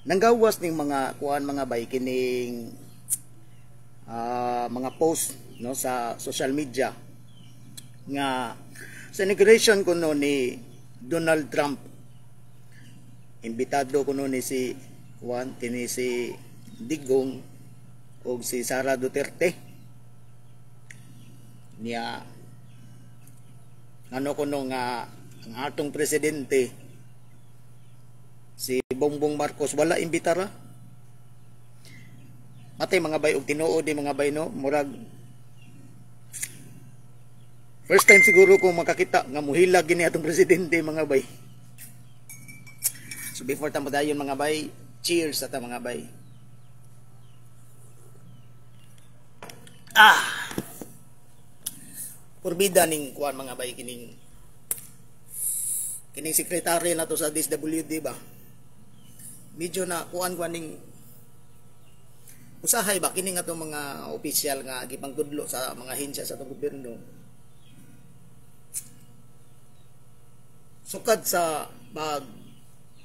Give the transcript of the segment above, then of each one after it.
nanggawas ning mga kuan mga bay kining mga post no sa social media nga sa inauguration kuno ni Donald Trump. Imbitado kuno ni si Juan kini si Digong o si Sara Duterte niya ano kuno nga ang atong presidente si Bongbong Marcos wala imbitara. Matay mga bay og tinuod di mga bay no murag first time siguro kung makakita nga muhilag gini atong presidente mga bay. So before ta dayon mga bay, cheers ata mga bay. Purbida ning kuan mga bay kining sekretary na to sa DSWD ba. Medyo na kuan ning usahay ba kining atong mga opisyal nga gipangtudlo sa mga ahensya sa atong gobyerno. Sukad sa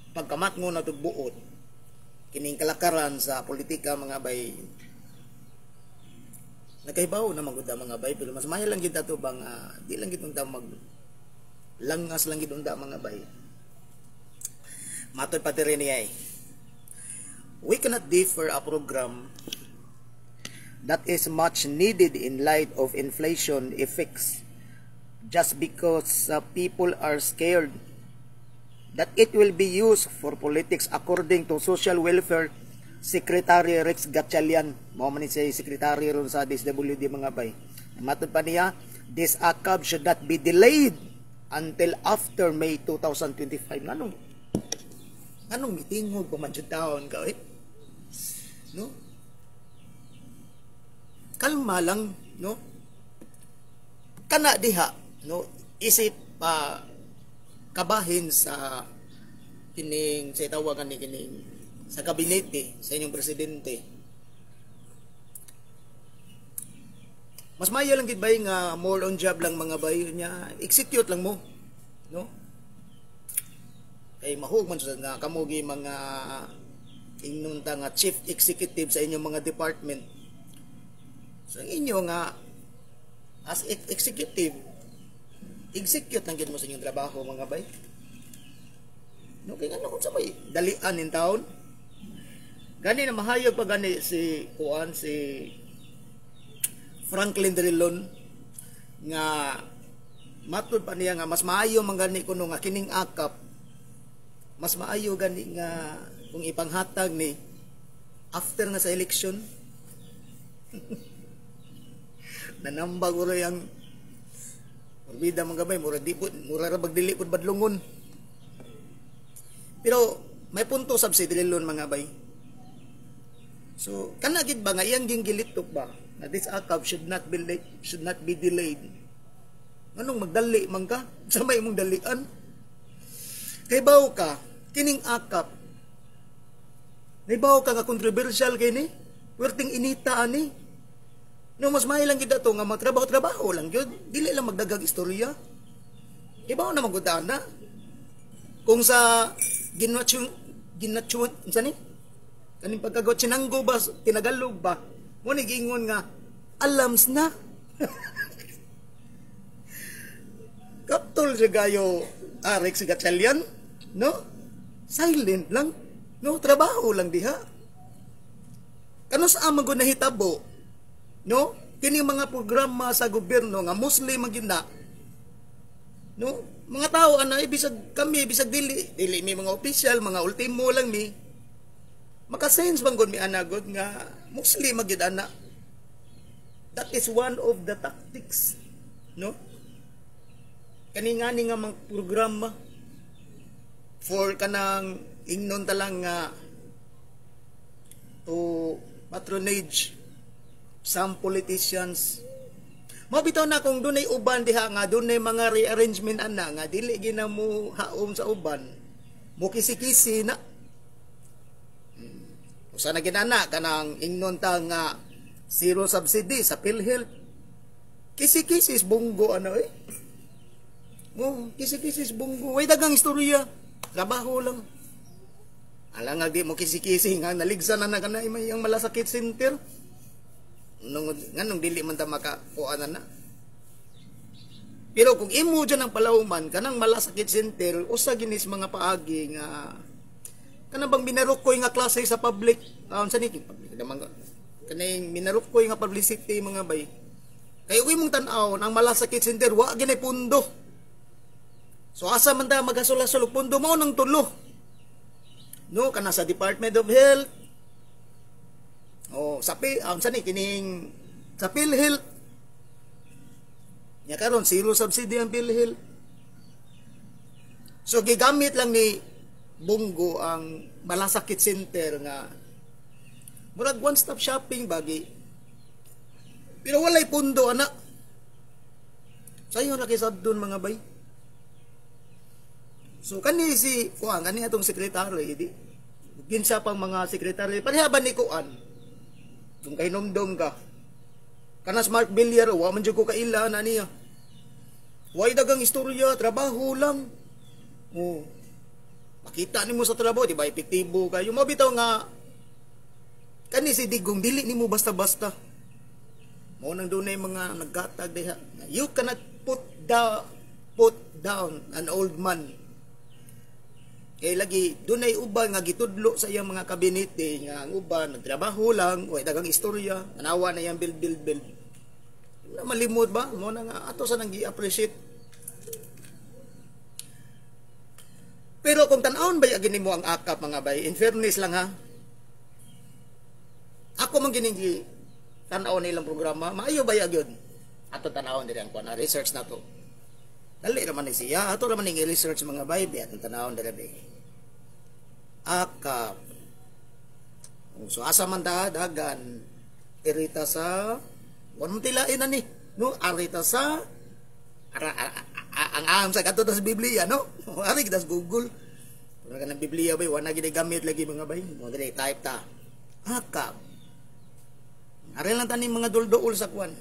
pagkamatngo na tugbuot kining kalakaran sa politika mga bay nagkahibaw na magud mga bay pero mas mahal lang gid ato bang di lang gid unta mag langas lang gid unta mga bay. Matod pa diri niya we cannot defer a program that is much needed in light of inflation effects just because people are scared that it will be used for politics, according to Social Welfare Secretary Rex Gatchalian. Mao man ni si secretary ron sa DSWD mga bay. Matod pa niya, this ACAB should not be delayed until after May 2025. Anong mitingog pa man jud taon ka no? Kalma lang no? Kana diha no isip kabahin sa kining sa tawagan ni kining sa kabinete sa inyong presidente. Mas mayo lang gid bay nga more on job lang mga bay niya execute lang mo no kay mahug man nga kamugi mga inunta nga chief executive sa inyong mga department. So inyo nga as executive execute lang gid mo sa inyong trabaho mga bay. No kay ano kung sabay dalian in taon. Gani na mahayog pa gani si Franklin Drilon nga matud pa niya nga mas maayo man gani kuno nga kining ACAP mas maayo gani nga kung ipanghatag ni after nga sa election. Nanambag ulo yang Orbida mga gabay, mura ra bagdili pud badlungon. Pero may punto sab si Drilon mga bay. So kana gid ba nga iyang gingilitok ba na this ACAB should not be delayed. Anong magdali man ka? Sa may mong dalian? Kay bawo ka kining ACAB. Naibaw ka nga controversial kini? Werting inita ani. No mas may lang gid ato nga magtrabaho lang gyud dili lang magdagag istorya. Ibaw na magudana kung sa ginatchun unsa ni kaning pagkagot sinanggo ba tinagalog ba mo ni giingon nga alams na. Kaptol siya gayo Rex Gatchalian no silent lang no trabaho lang diha kanos amang gud nahitabo no kini mga programa sa gobyerno nga Muslim man gina no mga tao ana bisag kami bisag dili mi mga opisyal mga ultimo lang mi maka-sense bang gud mi ana gud nga Muslim man gid ana. That is one of the tactics no kani nga mga programa for kanang ingnon talang nga to patronage some politicians. Mabitaw na kung dunay uban diha nga dunay mga rearrangement ana nga dili gina mo haom sa uban. Mo kisi-kisi na. Usa na ginana kanang ingnon ta nga zero subsidy sa PhilHealth. Kisi-kisi is bunggo ano kisi-kisi is bunggo. Way dagang istorya. Trabaho lang. Ala nga di mo kisi-kisi nga naligsan na kanay may ang malasakit center. Nung dili man ta makakuanan na. Pero kung imo dyan ang palauman kanang malasakit center usa ginis mga paagi nga kanang bang minarukoy nga klase sa public sa niki public naman kanang minarukoy nga publicity mga bay. Kay uwi mong tan-aw ang malasakit center wa ginay pundo. So asa man ta magasula-sulog pundo mao nang tulo. No, kana sa Department of Health. Sa kining sa PhilHealth. Nya karon zero subsidy ang PhilHealth. So gigamit lang ni Bungo ang malasakit center nga murag one-stop shopping bagi. Pero walay pundo ana. Sayo ra kay sabdon mga bay. So kani kani atong sekretary di ginsa pang mga sekretary pareha ba ni kuan kung kay nomdom ka kana smart bilyar wa man jud ko kaila na niya way dagang istorya trabaho lang makita nimo sa trabaho di ba epektibo kayo mo bitaw nga kani si Digong dili nimo basta-basta mo nang dunay mga naggatag diha you cannot put down an old man. Kaya lagi, dunay uban nga gitudlo sa iyang mga kabinete nga ang uban, nagtrabaho lang, way dagang istorya, nanawa na iyang build. Wala malimot ba? Mo na nga, ato sa nang i-appreciate. Pero kung tanawon ba yagin mo ang akap mga bay, in fairness lang ha, ako man gining tanawon nilang programa, maayo ba yagin? Ato tanawon din ang kuwan, research na to. Dali naman ni siya, ato naman yung research mga bay, ato tanawon din bay. Akap. So asa man dagan irita sa wala tilain na ni no arita sa ang sa kadto sa Biblia no ari kita sa Google pura ka ng Biblia bay wala ginagamit lagi mga bay mo dili type ta akap ari lang tani mga duldool sa kwan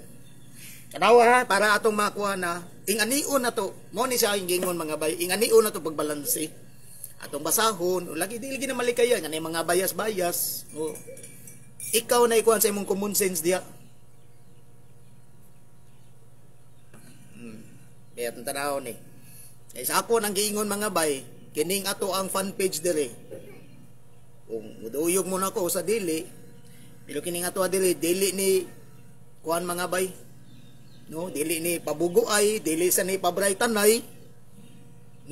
kanawa ha para atong makuha na inganion na to mo ni sa gingon mga bay inganion na to pagbalanse atong basahon lagi dili na malikayan nga mga bias ikaw na ikuan sa imong common sense diha kaya itong tanaw ni sa ako nang giingon mga bay kining ato ang fan page dire kung muduyog mo na ko sa dili pero kining ato dili ni kuan mga bay no dili ni pabugoay dili sa ni pabraytanay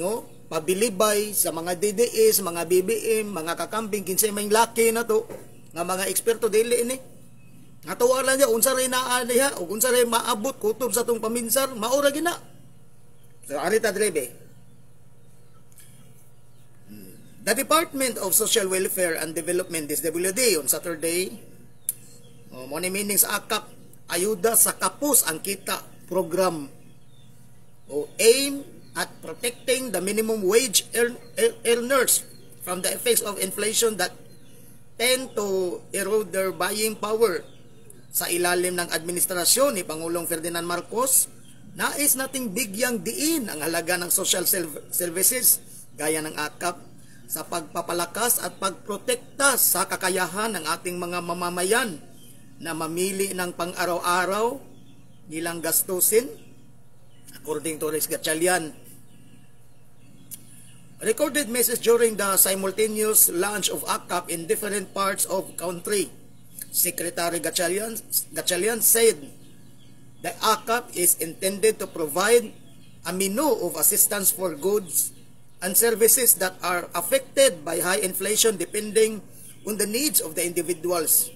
no pabilibay sa mga DDS, mga BBM, mga kakamping kinsay may laki na to nga mga eksperto dili ni natuwa lang niya unsa ray naa niya ug unsa ray maabot kutob sa tong paminsar maura gina so arita drebe the Department of Social Welfare and Development DSWD on Saturday mo ni meaning sa akap ayuda sa kapos ang kita program aim at protecting the minimum wage earners from the effects of inflation that tend to erode their buying power. Sa ilalim ng administrasyon ni Pangulong Ferdinand Marcos, nais nating bigyang diin ang halaga ng social services gaya ng akap sa pagpapalakas at pagprotekta sa kakayahan ng ating mga mamamayan na mamili ng pang-araw-araw nilang gastusin. According to Rex Gatchalian, recorded message during the simultaneous launch of AKAP in different parts of country. Secretary Gatchalian said the AKAP is intended to provide a menu of assistance for goods and services that are affected by high inflation depending on the needs of the individuals.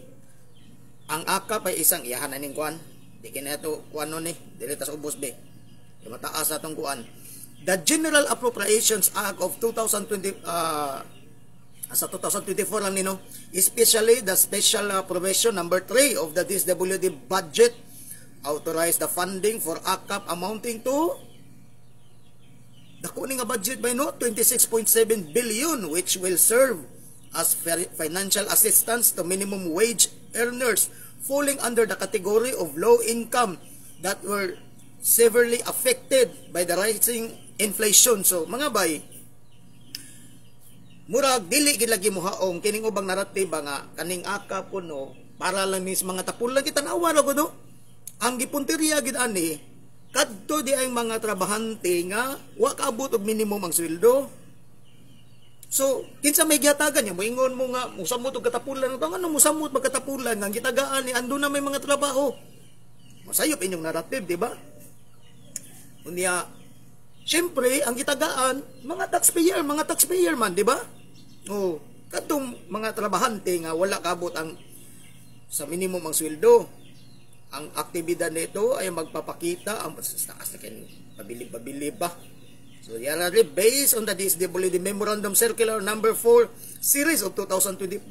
Ang AKAP ay isang iyahan aning kuan. Di kina ito kuan no ni, dili ta sa ubos be. Mataas na itong kuan. The General Appropriations Act of 2020 sa 2024 lang nino, especially the special provision number 3 of the DSWD budget authorized the funding for AKAP amounting to dako ni nga budget by no 26.7 billion which will serve as financial assistance to minimum wage earners falling under the category of low income that were severely affected by the rising inflation. So mga bay, murag dili gid lagi mohaom kining ubang naratiba nga kaning akap kuno para lang ni mga tapulan kita nawa ra no. Ang gipunteriya gid ani kadto di ay mga trabahante nga wa kaabot og minimum ang sweldo. So kinsa may gihatagan niya moingon mo nga musamot og katapulan ug ano musamot magkatapulan nga gitagaan ni ando na may mga trabaho. Masayop inyong narrative, di ba? Unya syempre ang gitagaan mga taxpayer man, di ba? Oh, katong mga trabahante nga wala kaabot ang sa minimum ang sweldo. Ang aktibidad nito ay magpapakita ang taas na kayo pabilib ba. So yan based on the DSWD Memorandum Circular number 4 series of 2024,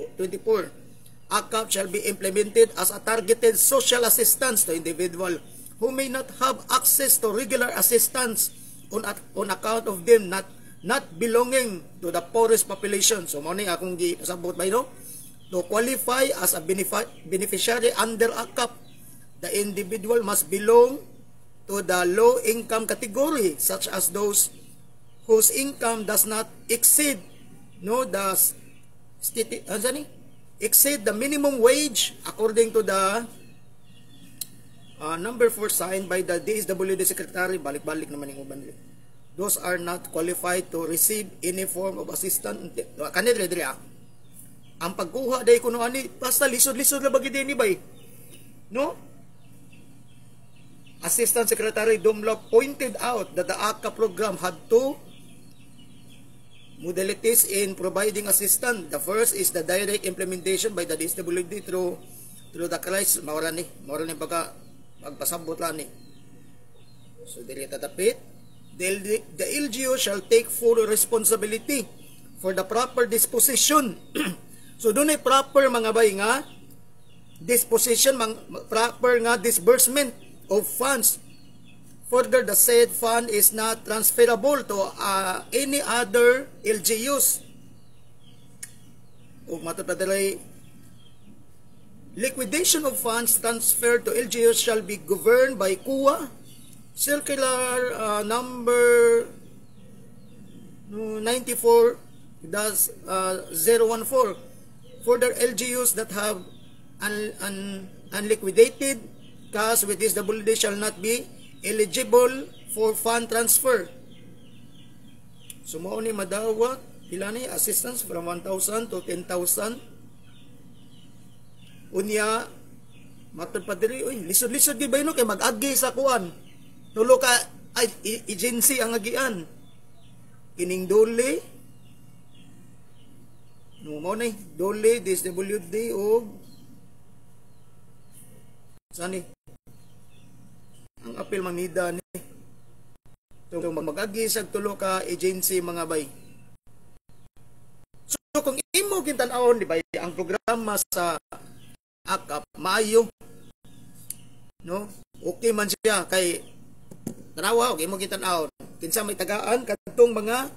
AKAP shall be implemented as a targeted social assistance to individual who may not have access to regular assistance on account of them not belonging to the poorest population. So mo ni akong gipasabot ba no? To qualify as a beneficiary under AKAP, the individual must belong to the low income category such as those whose income does not exceed exceed the minimum wage according to the number 4 signed by the DSWD Secretary. Balik-balik naman yung uban. Those are not qualified to receive any form of assistance. Kanil diri ang pagkuha day kuno ani basta lisod-lisod ra bagid ni bay. No? Assistant Secretary Dumlop pointed out that the AKAP program had two modalities in providing assistance. The first is the direct implementation by the DSWD through the crisis. Maura ni baga magpasabot lang ni. So dili tatapit. The LGU shall take full responsibility for the proper disposition. So doon ay proper mga bay nga disposition, proper nga disbursement of funds. Further, the said fund is not transferable to any other LGUs. O matapadalay, liquidation of funds transferred to LGUs shall be governed by CUA Circular number 94-014. Further, LGUs that have unliquidated cash with DSWD shall not be eligible for fund transfer. So mao ni madawat pila ni assistance from 1,000 to 10,000. Unya matod pa diri oy lisod-lisod gyud ba no kay mag-agi sa kuan. Tulo ka ay agency ang agian. Kining dole no mo ni dole DSWD o sani ang apil mangnida ni so mag-agi sa tulo ka agency mga bay. So kung imo kintan-awon di ba ang programa sa AKAP maayo no okay man siya kay tanawa og imo kintan-awon kinsa may tagaan kadtong mga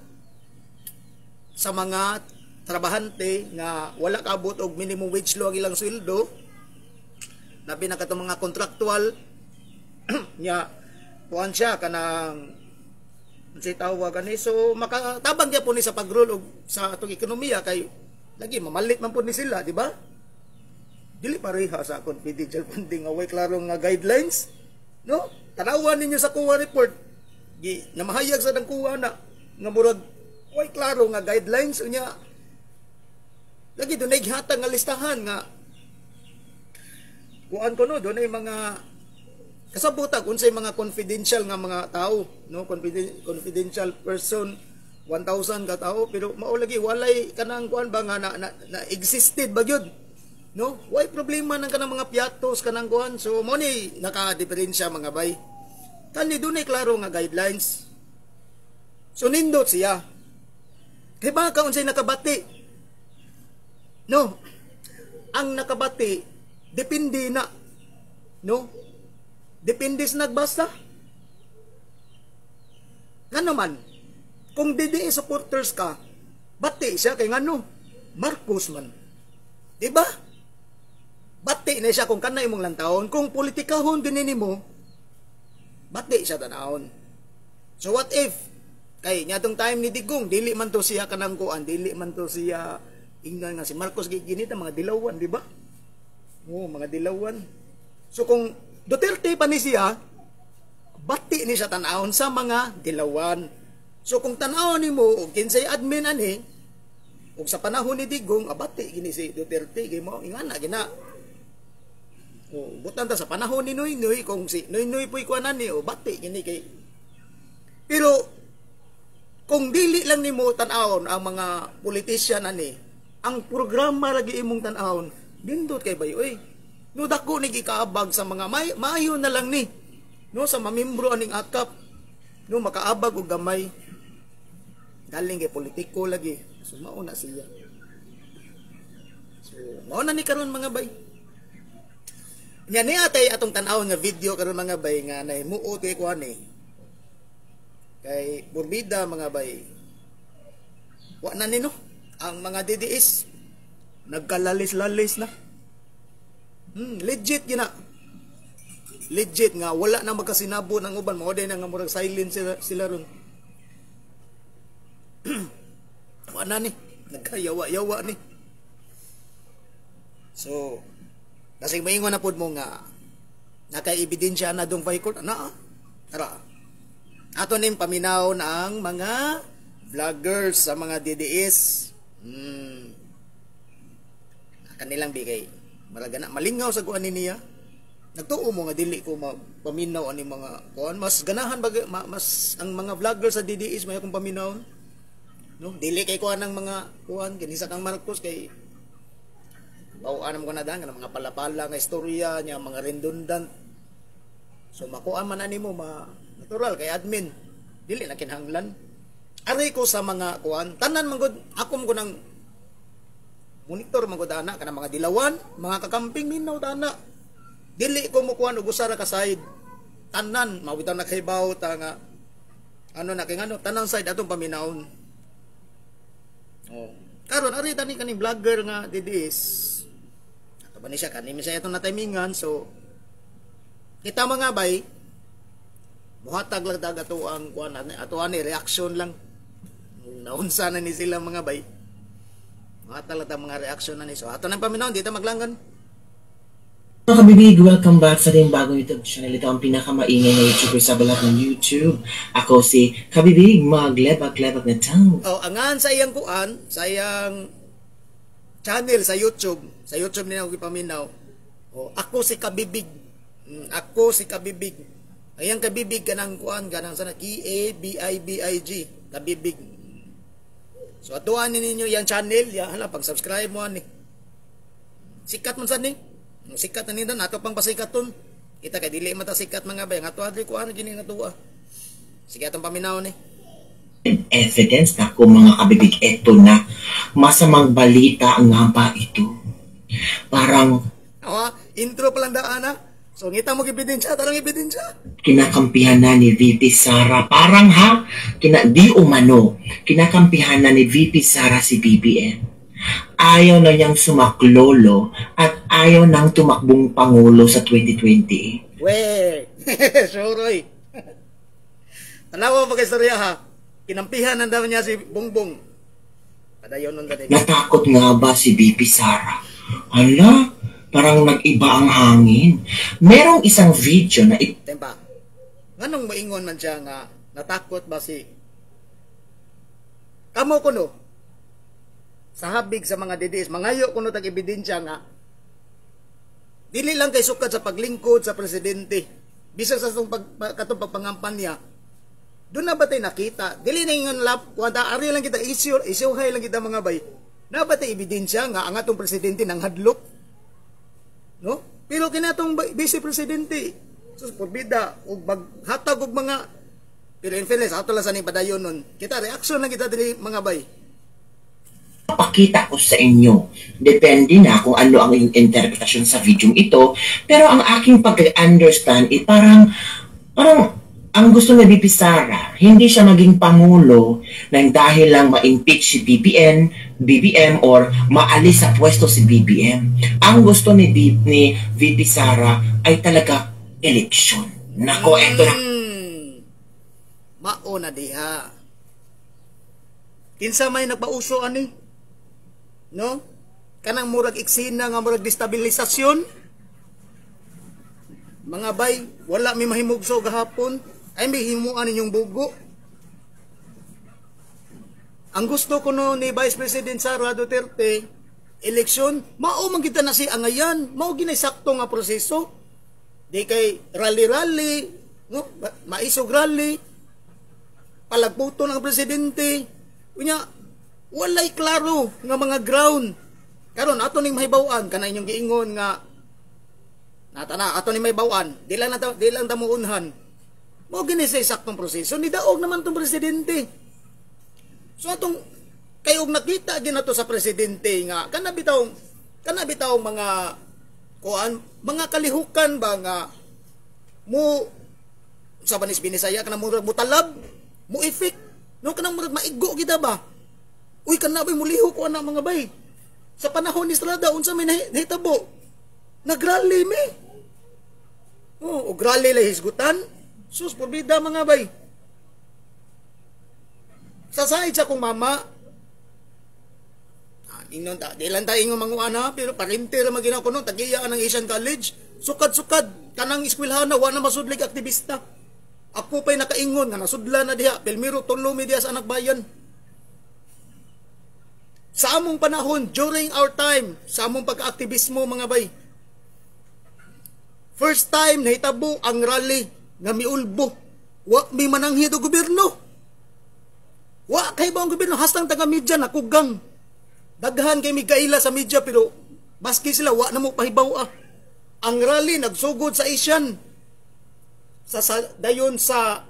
sa mga trabahante nga wala kaabot og minimum wage law ang ilang sweldo labi na katong mga contractual nya kuan siya kanang unsay tawag ani so makatabang gyud po ni sa pagrule og sa atong ekonomiya kay lagi mamalit man po ni sila di ba dili pareha sa confidential funding nga way klaro nga guidelines no tanawan ninyo sa CUA report gi namahayag sa dang CUA na nga murag way klaro nga guidelines unya lagi doon ay gihatag nga listahan nga kuan ko no doon ay mga kasabutag unsay mga confidential nga mga tao no confidential person 1,000 ka tao pero mao lagi walay kanang kuan ba nga na existed ba gyud no way problema nang kanang mga piatos kanang kuan so mo ni naka-diferensya mga bay kani doon ay klaro nga guidelines so nindot siya kay ba ka unsay nakabati no ang nakabati depende na no depende sa nagbasa ngano man kung DDE supporters ka bati siya kay ngano Marcos man diba bati na siya kung kanay imong lantawon kung politikahon dinini mo bati siya tanahon so what if Kay nyatong time ni Digong, dili man to siya kanang kuan, dili man to siya ingnan nga si Marcos giginita mga dilawan, di ba? Oo, mga dilawan. So kung Duterte pa ni siya, bati ni siya tanawon sa mga dilawan. So kung tanawon nimo og kinsay admin ani, ug sa panahon ni Digong, abati gini si Duterte kay mo ingana gina. O butan ta sa panahon ni Noynoy, kung si Noynoy puy kuanan ni o bati gini kay. Pero kung dili lang nimo tan-awon ang mga politician ani, ang programa lagi imong tan-awon, dindot kay bayo no dako ni gikaabag sa mga maayo na lang ni no sa mamembro aning akap no makaabag og gamay galing kay politiko lagi, so mao na siya. So mao na ni karon mga bay. Nya ni atay atong tan-awon nga video karon mga bay nga nahimuot kay kuan kay burbida mga bay. Wa na ni no ang mga DDS nagkalalis-lalis na. Legit yun na. Legit nga wala na magkasinabo ng uban, mao din nga murag silent sila ron. Wala ni, nagkayawa-yawa ni. So, kasi maingon na pod mo nga naka-ebidensya na dong Vicor na. Tara. Ato ning paminaw na ang mga vloggers sa mga DDS. Kanilang bigay maragana malingaw sa kuan niya. Nagtuo mo nga dili ko paminaw ani mga kuan, mas ganahan mas ang mga vlogger sa DDS may akong paminaw. No, dili kay kuan ng mga kuan kinisa kang Marcos kay anam ko na dan nga mga palapala nga istorya nya mga redundant. So makuan man ani mo natural kay admin. Dili na kinahanglan. Ari ko sa mga kuan, tanan man gud ako mo nang monitor man gud ana kana mga dilawan, mga kakamping minaw dana. Dili ko mo kuan og usara ka side. Tanan mawitaw na kay bawo ta nga ano na kay ngano tanang side atong paminawon. Oh. Karon ari tani kaning vlogger nga DDS. Ato ba ni siya kanimi siya atong natimingan, so kita mga bay buhatag lang dag ato ang kuan ato ani reaction lang. Naunsa na ni sila mga bay. Matalata mga reaksyon na ni. So, ato nang paminaw, dito maglanggan. Mga kabibig, welcome back sa ating bagong YouTube channel. Ito ang pinakamaingay na YouTuber sa balat ng YouTube. Ako si Kabibig, maglebak-lebak na tang. Oh, angan sa iyang kuan, sa iyang channel sa YouTube. Sa YouTube nila ako ipaminaw. Oh, ako si Kabibig. Ako si Kabibig. Ayang Kabibig kanang kuan, kanang sana K-A-B-I-B-I-G. Kabibig. So atuan ninyo yung channel, hala pag subscribe mo ani. Sikat man sad ni. Sikat na nito nato pang pasikaton. Kita kay dili man ta sikat mga bay, ato adli ko ano gini nga tuwa. Sige atong paminaw ni. Evidence na ko mga kabibig, eto na masamang balita nga pa ito. Parang intro pa lang daan na. So ngita mo ebidensya, tarang ebidensya. Kinakampihan na ni VP Sara, parang di umano, kinakampihan na ni VP Sara si BBM. Ayaw na niyang sumaklolo at ayaw nang tumakbong Pangulo sa 2020. We, suroy. Tanawa pa kay istorya ha. Kinampihan na daw niya si Bongbong. Padayon nun dati. Natakot nga ba si VP Sara? Hala, parang nag-iba ang hangin. Merong isang video na Tempa, nganong maingon man siya nga natakot ba si kamo kuno sa habig sa mga DDS, mangayo kuno tag ebidensya nga dili lang kay sukat sa paglingkod sa presidente, bisa sa katong pagpangampanya. Doon na ba tayo nakita? Dili na yung lap, kuwanta ari lang kita, issue lang kita mga bay. Na ba tayo ebidensya nga ang atong presidente nang hadlok? No? Pero kinatong vice presidente sus porbida og hatag og mga pero in fairness ato lang sa ni padayon nun. Kita reaction lang kita dili mga bay. Pakita ko sa inyo. Depende na kung ano ang iyong interpretasyon sa video ito. Pero ang aking pag-understand parang ang gusto ni VP Sara, hindi siya maging pangulo nang dahil lang ma-impeach si BBM or maalis sa pwesto si BBM. Ang gusto ni VP Sara ay talaga eleksyon. Nako, eto na. Mao na diha. Kinsa may nagpauso ani? No? Kanang murag eksena nga murag destabilisasyon. Mga bay, wala mi mahimugso gahapon. Ay may himuan ninyong bugo. Ang gusto ko no ni Vice President Sara Duterte, eleksyon, mao man kita na si angayan, mao ginay sakto nga proseso. Di kay rally-rally, no? Maisog rally, palagputo ng presidente. Unya, walay klaro nga mga ground. Karon ato ning mahibaw-an kanay inyong giingon nga natana ato ning mahibaw-an, di lang tamuunhan. Mao gini sa saktong proseso, ni daog naman tong presidente. So atong kayog nakita gid nato sa presidente nga kana bitaw mga kuan, mga kalihukan ba nga mo sa banis binisaya kana murag mutalab, mo effect, no kana murag maigo kita ba? Uy kana bay muliho ko ana mga bay. Sa panahon ni Estrada unsa may nahitabo? Nagrally mi. Oh, og rally lay hisgutan. Sus porbida mga bay. Sa side sa kong mama, ingnon ta, di lang tayo ingong manguana, pero parinti ra maginaw ko no, tagiya ng Asian College, sukad-sukad, kanang eskwelahan na, wala masudlig aktivista. Ako pa'y nakaingon, nga nasudla na diha, Pelmiro Tulumi diha sa anak bayan. Sa among panahon, during our time, sa among pagka-aktivismo mga bay, first time nahitabo ang rally nga miulbo, wa may mananghid o gobyerno. Wa kay ba ang gobyerno, hastang taga-media nakugang. Daghan kay Mikaela sa media pero baski sila wa na mo pahibaw ah. Ang rally nagsugod sa Asian. Dayon sa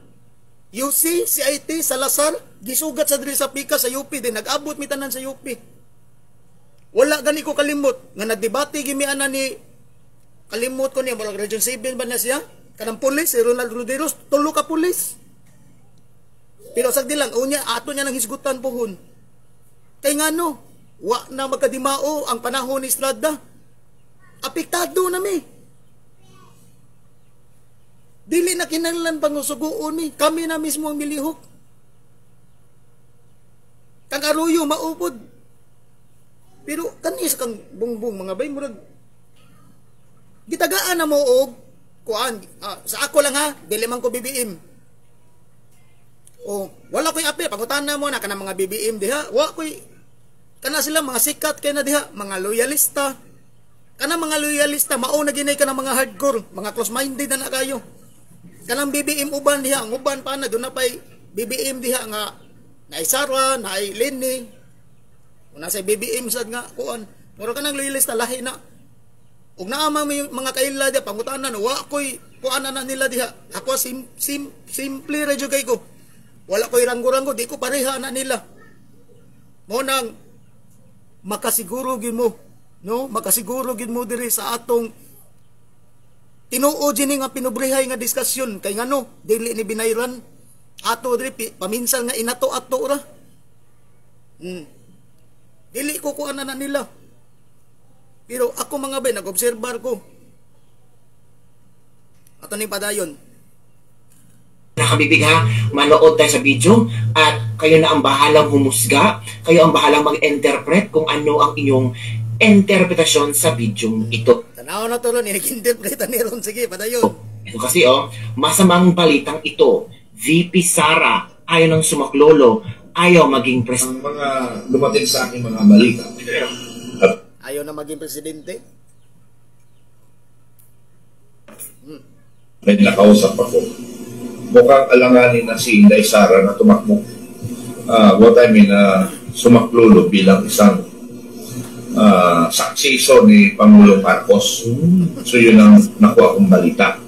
UC, CIT, sa Lasar, gisugat sa diri sa Pika sa UP din nag-abot mi tanan sa UP. Wala gani ko kalimot nga nagdebate gimi ana ni kalimot ko niya murag Region 7 ba na siya? Kanang pulis si Ronald Roderos, tulo ka pulis. Pero sagdi lang unya ato niya nang hisgutan pohon. Kay ngano, wa na magkadimao ang panahon ni Estrada. Apektado na mi. Dili na kinahanglan pangusugoon mi. Kami na mismo ang milihok. Kang aruyo maupod. Pero kanis kang bungbong mga bay murag gitagaan na mo og kuan. Sa ako lang ha, dili man ko BBM. O wala ko'y apil, pangutana mo na kanang mga BBM diha, wa ko'y kana sila mga sikat kay na diha, mga loyalista. Kana mga loyalista mao na ginay kanang mga hardcore, mga close-minded na kayo. Kanang BBM uban diha, ang uban pa na doon na pa'y BBM diha nga naay Sara, naay Lenny. Una sa BBM sad nga kuan, mura kanang loyalista lahi na. Ug naama mga kaila diha pangutana no, wa ko'y kuan na nila diha. Ako simple ra jud kay ko. Wala ko'y ranggo-ranggo, di ko pareha na nila. Mo nang makasiguro gid mo, no? Makasiguro gid mo diri sa atong tinuod gini nga pinubrehay nga diskusyon kay ngano dili ni binayran ato diri paminsan nga inato-ato ra. Dili ko kuan na nila. Pero ako mga bay nag-obserbar ko. Ato ni padayon. Nakabibig ha, manood tayo sa video at kayo na ang bahalang humusga, kayo ang bahalang mag-interpret kung ano ang inyong interpretasyon sa video ito. Tanaw na to ron, nag-interpretan ni Ron. Sige, padayon. Ito kasi masamang balitang ito. VP Sara ayaw ng sumaklolo, ayaw maging presidente. Ang mga dumating sa aking mga balita. Ayaw na maging presidente. May nakausap ako. Mukhang alanganin na si Inday Sara na tumakbo. What I mean, sumaklolo bilang isang saksiso ni Pangulong Marcos. So yun ang nakuha kong balita.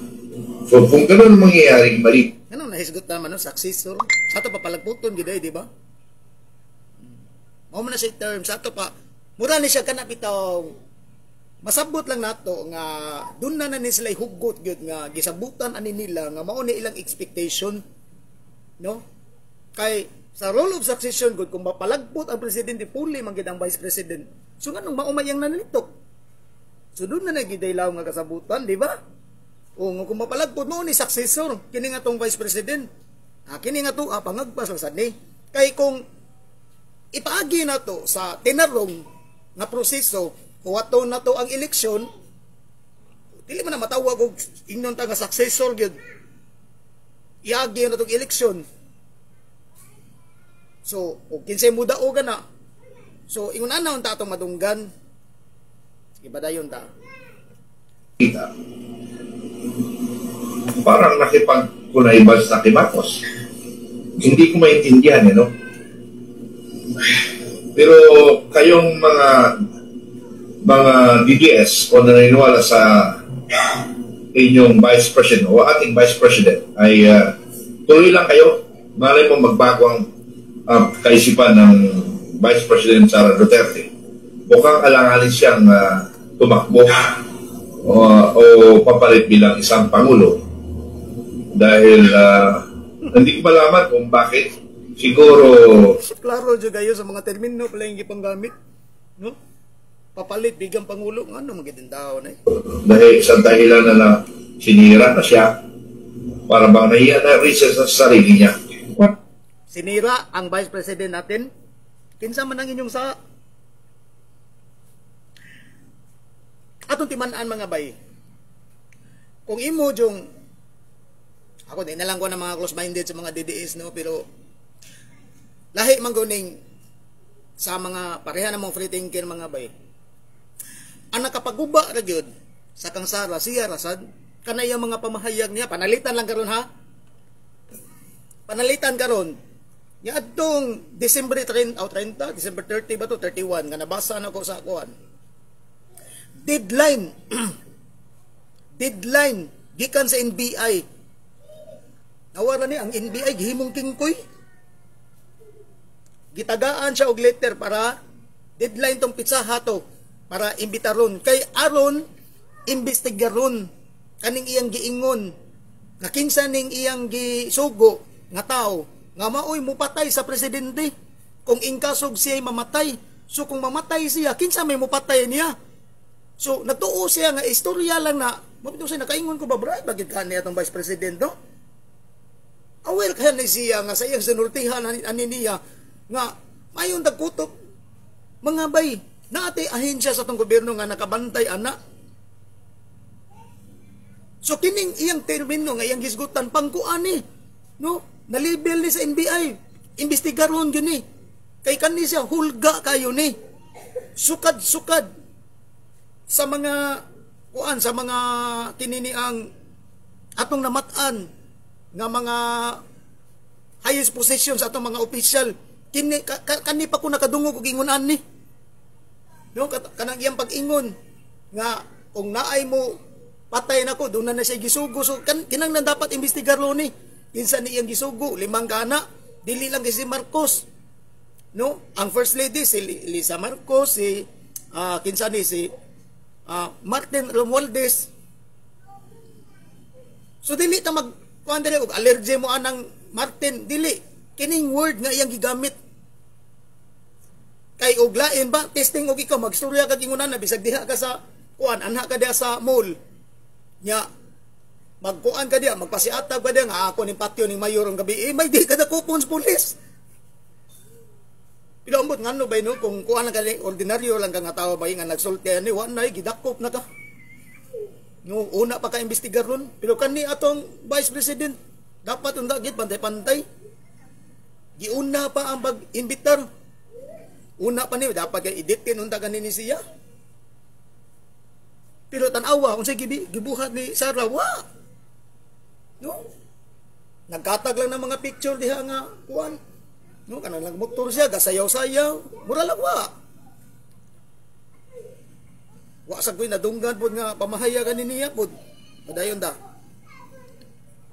So kung gano'n ang mangyayaring balita. Ano nahisgot naman no, saksiso? Sa ito pa palagputon giday, di ba? Mao man na siya term, sa ito pa mura ni siya kana bitaw. Masabot lang nato nga dun na ni sila hugot gyud nga gisabutan ani nila nga mao ni ilang expectation, no? Kay sa role of succession gud kung mapalagpot ang presidente puli man gid ang vice president. So nganong maumayang nanalitok. So dun na nagiday law nga kasabutan, di ba? O kung mapalagpot mo ni successor kini nga tong vice president. Kini nga to pangagpas lang sad ni. Kay kung ipaagi na to sa tinarong nga proseso, huwato na to ang eleksyon, dili man na matawag og ingnon ta nga successor gyud. Iagi na tong eleksyon. So, og kinsay muda o gana. So, ingon ana unta atong madunggan. Sige badayon ta. Kita. Parang nakipagkunaybas na kay Marcos. Hindi ko maintindihan, no? Pero kayong mga DDS o naniniwala sa inyong Vice President o ating Vice President ay tuloy lang kayo. Malay mo magbago ang kaisipan ng Vice President Sara Duterte. Mukhang alanganin siyang tumakbo o papalit bilang isang Pangulo. Dahil hindi ko malaman kung bakit. Siguro klaro jud kayo sa mga termino pala yung gipanggamit, no? Papalit bigang pangulo ngano magidin tao na. Dahil isang dahilan na sinira na siya para bang nahiya na rin sa sarili niya. Sinira ang Vice President natin. Kinsa man ang inyong sa atong timan-an mga bay. Kung imo jung ako din na lang ko ng mga close-minded sa mga DDS, no, pero lahi man guning sa mga pareha namang free thinker mga bay. Ang nakapaguba ra gyud sa kang Sara siya rasad kanaya mga pamahayag niya panalitan lang karon ha. Panalitan karon. Nya adtong December 30, December 30 ba to 31 nga nabasa na ko sa kuan. Deadline. Deadline gikan sa NBI. Nawara ni ang NBI gihimong kingkoy. Gitagaan siya og letter para deadline tong pizza hato para imbitaron kay aron imbestigaron kaning iyang giingon nga kinsa ning iyang gisugo nga tao nga maoy mupatay sa presidente kung ingkasog siya mamatay. So kung mamatay siya kinsa may mupatay niya. So natuo siya nga istorya lang na mabito siya nakaingon ko ba brad bagid kaniya tong vice president no. Aware ka na siya nga sa iyang sinultihan ani niya nga mayon dagkutok mga bay naate ahensya sa tong gobyerno nga nakabantay ana. So kining iyang termino nga iyang gisgutan pangkuani no na-label ni sa NBI imbestigaron gyud ni kay kani siya hulga kayo ni sukad-sukad sa mga kuan sa mga kinini ang atong namatan nga mga highest positions sa atong mga official kani pa ko nakadungog og ingon ani no kanang iyang pag-ingon nga kung naay mo patay nako doon na siya gisugo so kinanglan dapat imbestigaron ni kinsa ni iyang gisugo limang kana dili lang si Marcos no ang first lady si Lisa Marcos si kinsa ni si Martin Romualdez so dili ta mag kuan dili og allergy mo anang Martin dili kining word nga iyang gigamit kay og lain ba testing og ikaw magstorya kag ingunan na bisag diha ka sa kuan anha ka diha sa mall nya magkuan ka diha magpasiatag ka diha nga ako ning patio ning mayor ang gabi may di ka na kupon sa pulis pero ambot ngano ba no kung kuan lang ka ordinaryo lang ka nga tawo ba nga nagsulti ani wa nay gidakop na ka no una pa ka imbestigar ron pero kani atong vice president dapat unda gid pantay-pantay giuna pa ang pag-imbitar una pa ni dapat kay editin unta kanini siya pero tan-awa unsay gibuhat ni Sara wa no nagkatag lang ng mga picture diha nga kuan no kanang lang motor siya gasayaw-sayaw mura lang wa sa koy nadunggan pod nga pamahaya kanini niya pod padayon da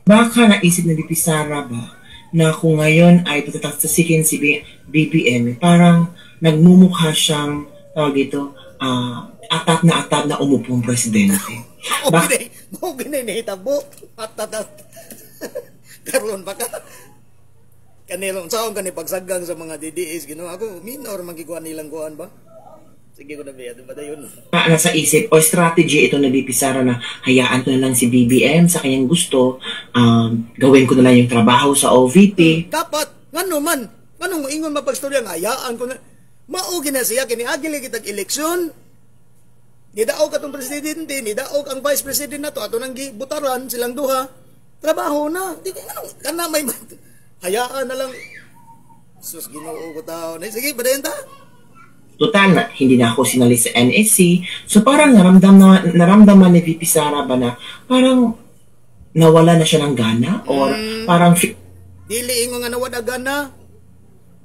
baka naisip na ni Sara ba na kung ngayon ay patatakasikin si BBM, parang nagmumukha siyang tawag dito, atat na umupong presidente. Okay na nahitabo. Atat. Karoon pa ka. Kanilong saan ka ni pagsagang sa mga DDS, ginawa ako, minor magkikuha nilang kuhan ba? Sige ko na ba yun. Nasa isip o strategy ito na Sara na hayaan ko na lang si BBM sa kanyang gusto, gawin ko na lang yung trabaho sa OVP. Dapat, nga naman, Anong moingon mapagstorya nga hayaan ko na mao gina siya kini agili kitag eleksyon. Nidaog katong presidente, nidaog ang vice president nato ato nang gibutaran silang duha. Trabaho na. Di anong kana may hayaan na lang. Sus Ginoo ko tao. Sige, padayanta. Total na, hindi na ako sinali sa NSC. So parang naramdaman ni VP Sara ba na parang nawala na siya ng gana? Or parang... Dili ingo nga nawala gana.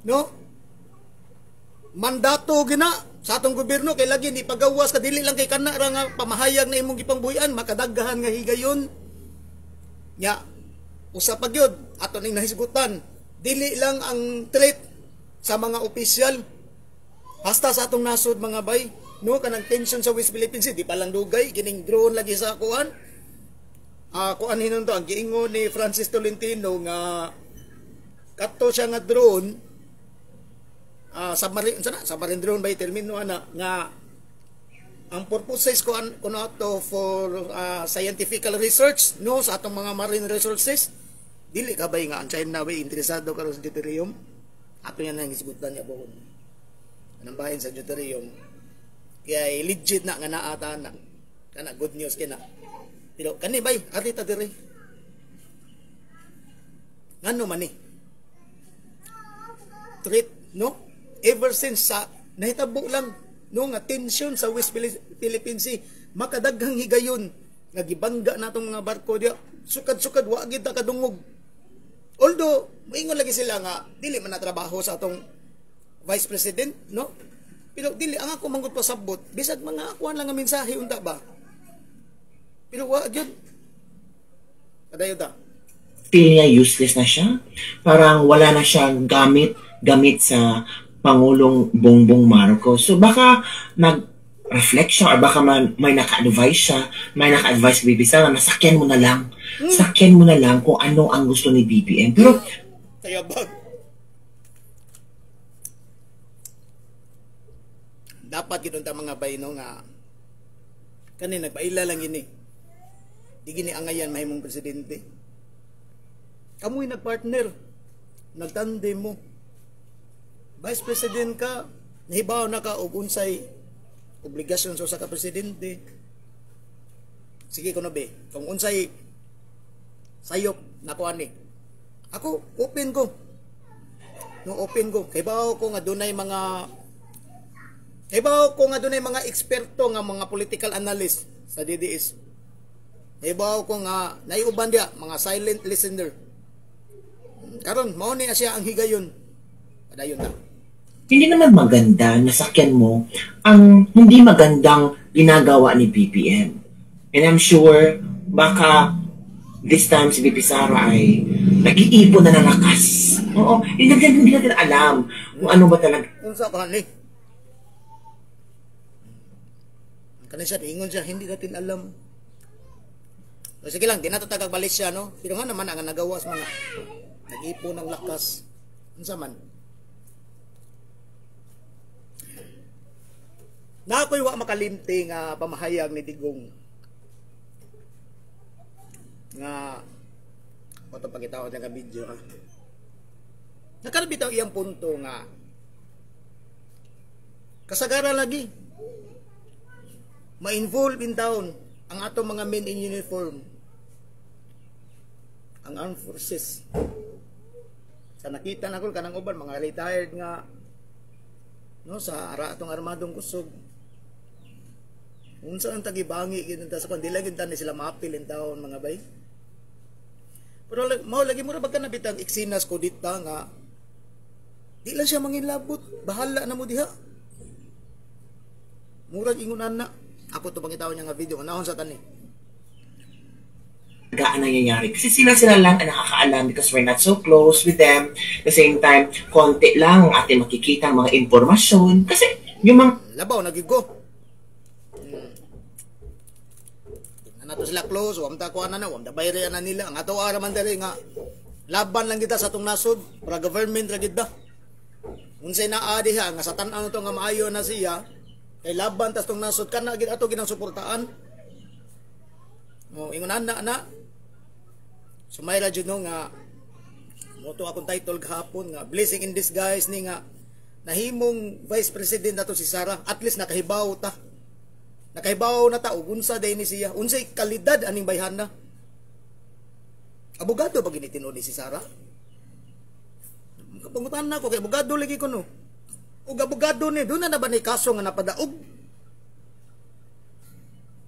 No? Mandato gina sa atong gobyerno kay lagi ni pagawas ka dili lang kay kana ra nga pamahayag na imong gipangbuhian makadaghan nga higayon. Nya, usa pa gyud ato ning nahisgutan. Dili lang ang threat sa mga opisyal. Hasta sa atong nasod mga bay, no kanang tension sa West Philippine Sea, di pa lang dugay gining drone lagi sa kuan. Kuan hinon to ang giingon ni Francis Tolentino nga kadto siya nga drone submarine drone by termino ana nga ang purposes ko kuno ato for scientific research no sa atong mga marine resources. Dili ka bay nga ang China bay interesado karon sa deuterium? Ato yan ang isgutan niya buhon. Anong bahin sa deuterium? Kaya legit na nga naata na. Kana good news kina. Pero kani bay, arita diri. Ngano man ni? Threat, no? Ever since sa nahitabo lang no nga tension sa West Philippine Sea, makadaghang higayon nga gibangga natong mga barko diya. Sukad-sukad wa gid ta kadungog. Although, moingon lagi sila nga, dili man na trabaho sa atong Vice President, no? Pero dili, ang ako manggut pasabot, bisag mga akuan lang ang mensahe, unta ba? Pero wa, yun. Kadayo ta. Feel niya useless na siya. Parang wala na siyang gamit sa Pangulong Bongbong Marcos. So baka nag-reflect siya or baka may naka-advise siya, may naka-advise BB Sara na sakyan mo na lang. Sakyan mo na lang kung ano ang gusto ni BBM. Pero, kaya bag. Dapat ginoon ta mga bayno nga kani nagpaila lang gini. Di gini angayan mahimong presidente. Kamoy nagpartner. Nagtandem mo. Vice President ka, nahibaw na ka og unsay obligasyon sa ka presidente. Sige ko na be, kung unsay sayop na ko ani. Ako open ko. No open ko. Kay bawo ko nga dunay mga eksperto nga mga political analyst sa DDS. Kay bawo ko nga naiuban dia mga silent listener. Karon mao ni siya ang higayon. Padayon na. Hindi naman maganda na sakyan mo ang hindi magandang ginagawa ni BBM. And I'm sure baka this time si BP Sara ay nag-iipon na ng lakas. Oo, hindi natin alam kung ano ba talaga. Unsa ka ni? Kanina siya, ingon siya, hindi natin alam. So, sige lang, di na tatagag balik siya, no? Pero nga naman ang nagawas mga nag-ipon ng lakas. Unsa man? Na ako'y wa makalimti nga pamahayag ni Digong nga ito pagkitaw ng video ha. Nakalabitaw iyang punto nga kasagaran lagi ma-involve in town ang atong mga men in uniform, ang armed forces. Sa nakita na ko kanang uban mga retired nga no sa atong armadong kusog. Unsa ang tagibangi ginunta sa kandila gintan ni sila mapil in town mga bay. Pero mao lagi mura bagka nabitang iksinas ko dita nga di lang siya manginlabot, bahala na mo diha. Murag ingunan na. Ako to pangitaw niya nga video nahon sa tani. Gaan nangyayari. Kasi sila lang ang nakakaalam because we're not so close with them. At the same time, konti lang ang ating makikita mga impormasyon. Kasi yung mga... Labaw, nagigo. Na to sila close, wam ta kuha na, wam ta bayri na nila. Ang ato araman dali nga, laban lang kita sa itong nasod, para government ra kita. Unsay na diha, nga sa tan-an to nga maayo na siya, kay laban tas itong nasod, kana ato ginang suportaan. Ingunan na. Sumayra dyan nga Moto akong title gahapon nga blessing in disguise ni nga nahimong vice president nato si Sara. At least nakahibaw ta. Nakahibaw na ta ug unsa day ni siya. Unsay kalidad aning bayhana. Abogado ba gini tinuod ni si Sara? Kapangutan na ko kay abogado lagi ko no. Ug abogado ni doon na ba ni kaso nga napadaog?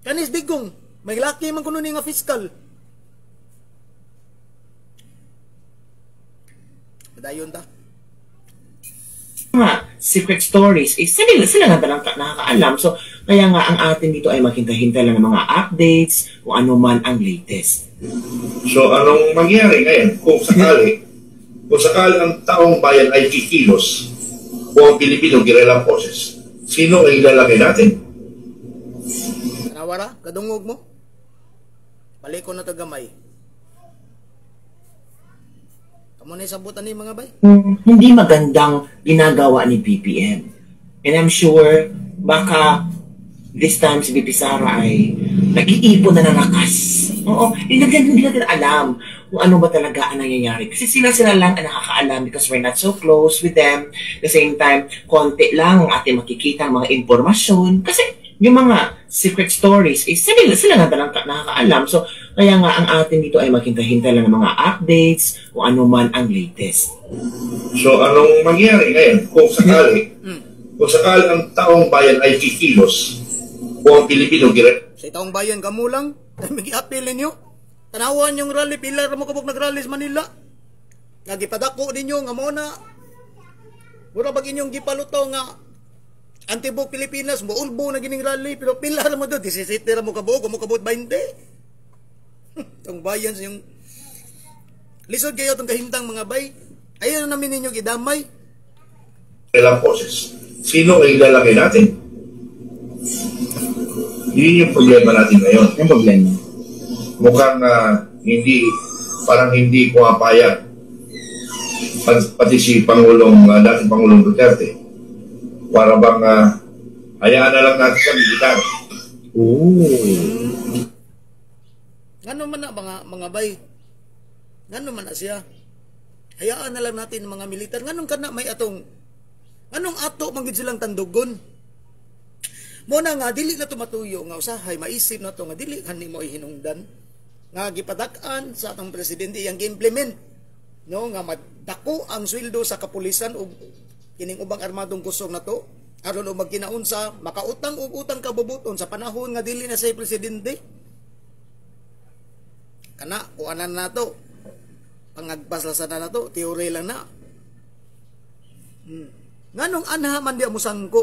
Kanis digong may laki man kuno ni nga fiscal. Dayon ta. Mga secret stories, sila nga lang nakakaalam. So, kaya nga ang atin dito ay maghintay-hintay lang ng mga updates kung ano man ang latest. So, anong mangyari ngayon kung sakali ang taong bayan ay kikilos o ang Pilipino guerrilla forces? Sino ang ilalagay natin? Nawara, kadungog mo. Balik ko na to gamay. Kamu na isabutan ni mga bay? Hindi magandang ginagawa ni BBM. And I'm sure, baka this time si BP Sara ay nag-iipon na ng lakas. Oo, hindi natin alam kung ano ba talaga ang nangyayari. Kasi sila lang ang nakakaalam because we're not so close with them. At the same time, konti lang ang ating makikita ng mga impormasyon. Kasi yung mga secret stories, sila nga lang nakakaalam. So, kaya nga ang atin dito ay maghintay-hintay lang ng mga updates kung ano man ang latest. So, anong mangyari ngayon kung sakali ang taong bayan ay kikilos o ang Pilipino guerrilla? Sa taong bayan kamo lang, mag-i-appeal ninyo. Tanawan yung rally, pilar mo kabog nag-rally sa Manila. Nagipadako ninyo nga muna. Mura bag inyong gipaluto nga Antibok Pilipinas, moulbo na gining rally, pero pilar mo doon, 17 mo kabog, mo kabot 20. Itong bayan sa yung lisod kayo itong kahintang mga bay. Ayaw namin ninyo idamay. Guerrilla forces. Sino ang ilalagay natin? Yun yung problema natin ngayon. Yung problema. Mukhang parang hindi pumapayag pati si dating Pangulong Duterte. Para bang hayaan na lang natin sa militar. Ngano man na mga bay? Ngano man na siya? Hayaan na lang natin mga militar. Nganong kana may atong anong ato manggid silang tandugon? Muna nga dili na tumatuyo nga usahay maisip na to nga dili kanimo hinungdan nga gipadak-an sa atong presidente yang gi-implement no nga madako ang sweldo sa kapulisan ug kining ubang armadong kusog na to aron og magkinaunsa makautang og utang kabubuton sa panahon nga dili na say presidente kana kuanan na to pangagpaslasan na to teori lang na nganong anha man di mo sangko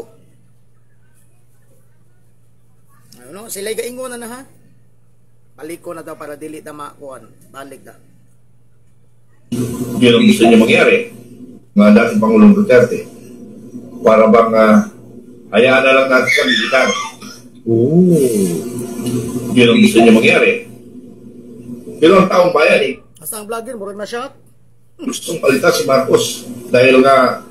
ano sila gaingon na ha balik ko na daw para dili ta makuan balik na yun ang gusto niya mangyari mga dating Pangulong Duterte para bang hayaan na lang natin sa militar. Yun ang gusto niya mangyari. Pero ang taong bayan Asa ang vlogger, murag na siya. Gustong palitan si Marcos dahil nga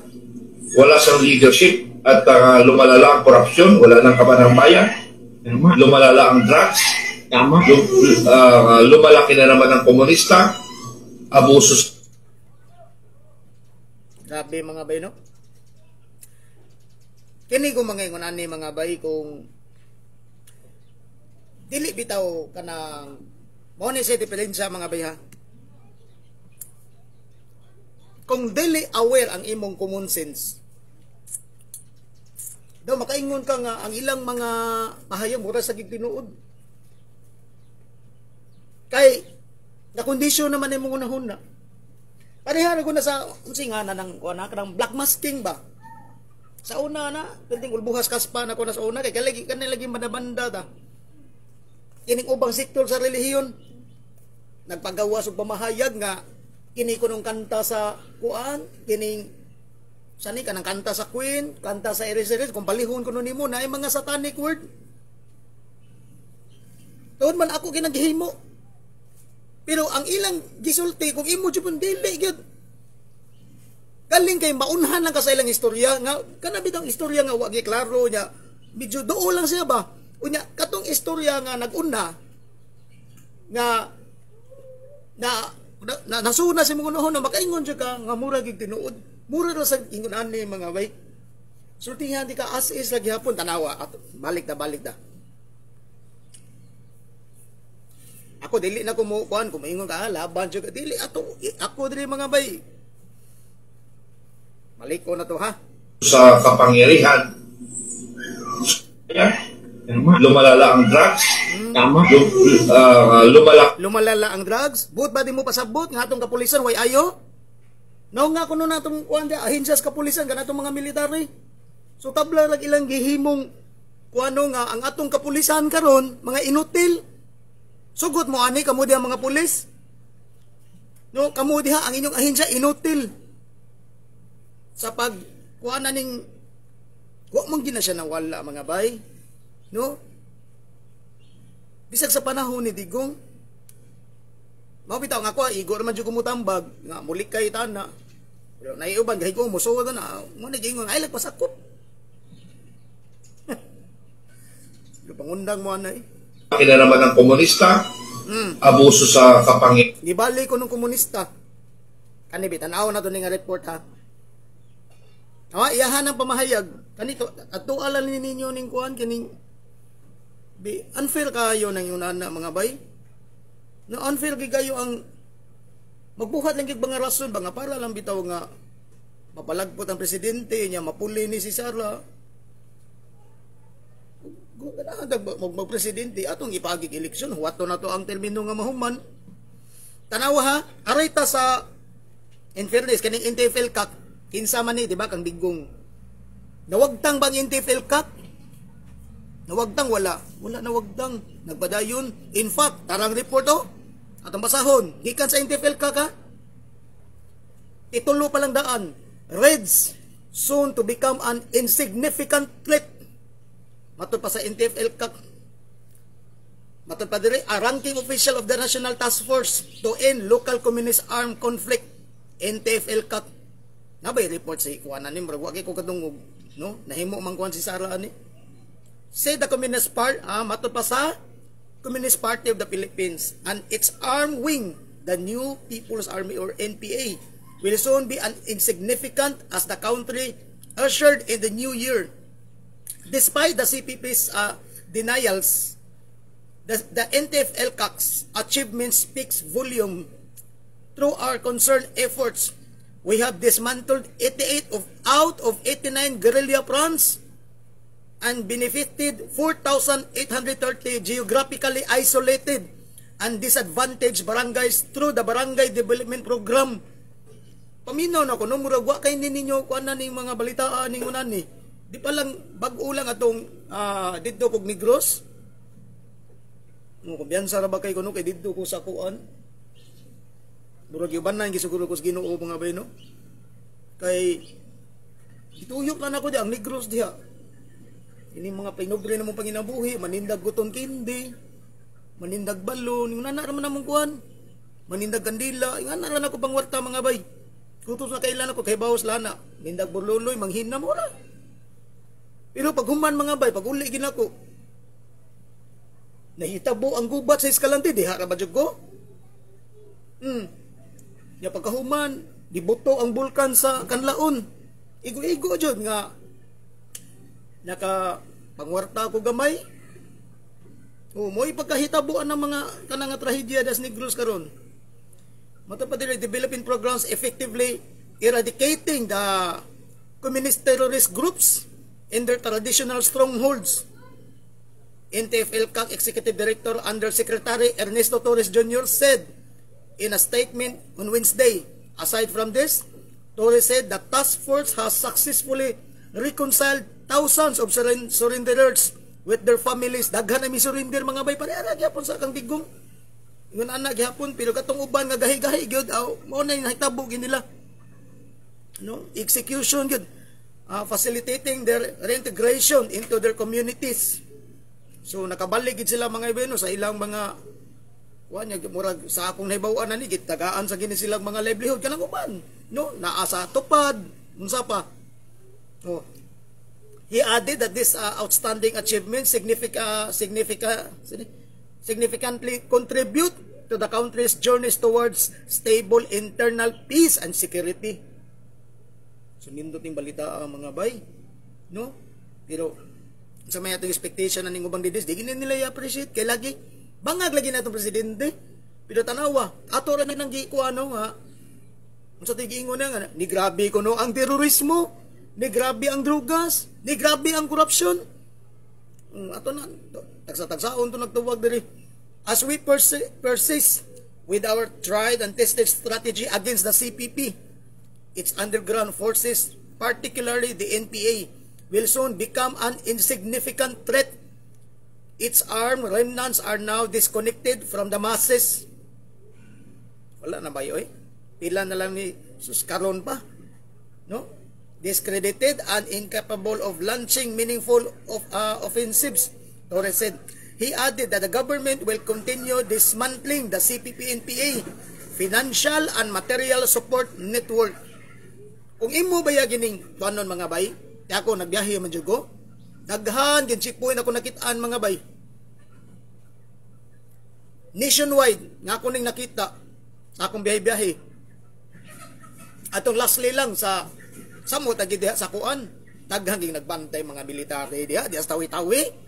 wala siyang leadership at lumalala ang korupsyon, wala nang kaban ng bayan, lumalala ang drugs, lumalaki na naman ang komunista, abusos. Grabe mga bay, no? Kini ko mga ingon ani mga bay kung dili bitaw kanang mao ni sa diferensya mga bay ha. Kung dili aware ang imong common sense, daw makaingon ka nga ang ilang mga pahayag mura sa gigtinuod. Kay na-kondisyon naman imong unahon na. Parehara ko na sa unsinga na ng black masking ba? Sa una na, pinting ulbuhas kaspa na ko na sa una kay kanilagi manabanda ta. Kining ubang sektor sa relihiyon nagpagawas og pamahayag nga kini kunong kanta sa kuan, kining sani kanang kanta sa Queen, kanta sa Iris kung palihon kuno nimo na ay mga satanic word. Tuod man ako kinaghimo. Pero ang ilang gisulti kung imo jud dili gyud. Galing kay maunhan lang ka sa ilang istorya nga kana bitang istorya nga wa gi klaro nya. Medyo doo lang siya ba? Unya katong istorya nga nag-una nga na nasuna si mga noon na makaingon siya ka nga mura gig tinuod. Mura ra sa ingon ani mga bay. Sultihan di ka as is lagi hapon tanawa at balik na. Ako dili na ko mo kuan kung maingon ka laban siya ka dili ako dili mga bay. Maliko na to ha. Sa kapangyarihan, lumalala ang drugs. Tama. Lumalala ang drugs. But ba di mo pasabot nga atong kapulisan way ayo? Naw nga kuno natong kuan dia ahensyas kapulisan kanatong mga military. So tabla lag ilang gihimong kuano nga ang atong kapulisan karon mga inutil. Sugot mo ani kamo diha mga pulis. No, kamo diha ang inyong ahensya inutil. Sa pag kuha na ning huwag mong gina siya nawala mga bay, no? Bisag sa panahon ni Digong mabitaw nga ako igor man jud ko mutambag nga mulik kay tana pero naiuban gahi ko musuwa na mo ni gingon ay lagpasakop yo pangundang mo anay Kinaraman ng komunista, abuso sa kapangyarihan. gibali ko nung komunista kani bitan-aw na to ning report ha. Iyahan ang pamahayag kanito ato alal ninyo ning kuan kining unfair kayo nang yun na mga bay. No unfair kayo ang magbuhat lang gid mga rason ba nga para lang bitaw nga mapalagpot ang presidente niya mapuli ni si Sara. Mag presidente atong ipagig eleksyon wato na to ang termino nga mahuman. Tanawa ha, aray ta sa in fairness kaning NTFL CAC kinsa man ni di ba kang Digong nawagtang bang NTFL CAC nawagtang wala nawagtang nagpadayon in fact tarang report atong basahon gikan sa NTFL CAC ha titulo pa lang daan Reds soon to become an insignificant threat matod pa sa NTFL CAC matod pa diri a ranking official of the National Task Force to End Local Communist Armed Conflict NTFL CAC nabay report sa ikuanan ni murag wa kay ko kadungog no nahimo man kuan si Sara ani say the Communist Party matod pa sa Communist Party of the Philippines and its armed wing the New People's Army or NPA will soon be an insignificant as the country ushered in the new year despite the CPP's denials the NTFL CAC's achievement speaks volume through our concerned efforts. We have dismantled 88 out of 89 guerrilla fronts and benefited 4,830 geographically isolated and disadvantaged barangays through the Barangay Development Program. Paminaw na ko, no, murag wa kay ninyo kuan na ning mga balitaan ning unan ni. Di pa lang bag-o lang atong didto kog Negros. Mo kumbiyansa ra ba kay kuno kay didto ko sa kuan. Murag yuban na gisuguro ko sa Ginoo mga bay no. Kay ituyok na nako di ang Negros diha. Ini mga pinobre na mong panginabuhi, manindag guton kindi, manindag balon, yung nana raman namong kuan, manindag kandila, yung nana raman ako pangwarta mga bay. Kutos na kailan ako kay bawas lana, manindag burluloy, manghina mo ra. Pero pag human mga bay, pag uli ginako, nahitabo ang gubat sa Escalante, di hara ba jud ko? Ya pagkahuman, dibuto ang bulkan sa Kanlaon. Igo-igo jud nga naka pangwarta ko gamay. Mo'y pagkahitabuan ng mga kanang trahedya das Negros karon. Matapad dili developing programs effectively eradicating the communist terrorist groups in their traditional strongholds. NTFL CAC Executive Director Undersecretary Ernesto Torres Jr. said in a statement on Wednesday. Aside from this, Torres said the task force has successfully reconciled thousands of surrenderers with their families. Daghan na mi surrender mga bay pareha gyapon sa kang Digong. Ingon ana gyapon pero katong uban nga gahi-gahi gyud mao na nahitabo gid nila. No, execution gyud facilitating their reintegration into their communities. So nakabalik gid sila mga ibeno sa ilang mga wanya murag sa akong nahibaw-an ani gid tagaan sa gini silang mga livelihood kanang uban. No, naa sa tupad unsa pa. Oh. He added that this outstanding achievement significantly contribute to the country's journeys towards stable internal peace and security. So nindot yung balita mga bay, no? Pero sa may atong expectation na ning ubang leaders, di gini nila i-appreciate kay lagi bangag lagi na itong presidente. Pero tanawa, ato ra nang gikuano nga. Unsa tay giingon nga, ni grabe ko no ang terorismo, ni grabe ang drugas, ni grabe ang korupsyon. Ato na tagsa-tagsaon to nagtuwag diri. As we persist with our tried and tested strategy against the CPP, its underground forces, particularly the NPA, will soon become an insignificant threat. Its armed remnants are now disconnected from the masses. Wala na ba yun eh? Pila na lang ni Karon pa. No? Discredited and incapable of launching meaningful offensives, Torres said. He added that the government will continue dismantling the CPP-NPA financial and material support network. Kung imo ba gining tuanon mga bay, ako nagbiyahe man jud ko. Daghan gid checkpoint ako nakitaan mga bay. Nationwide nga ako ning nakita sa akong biyahe-biyahe. Atong lastly lang sa samot agi diha sa kuan, daghan ging nagbantay mga military diha sa Tawi-Tawi.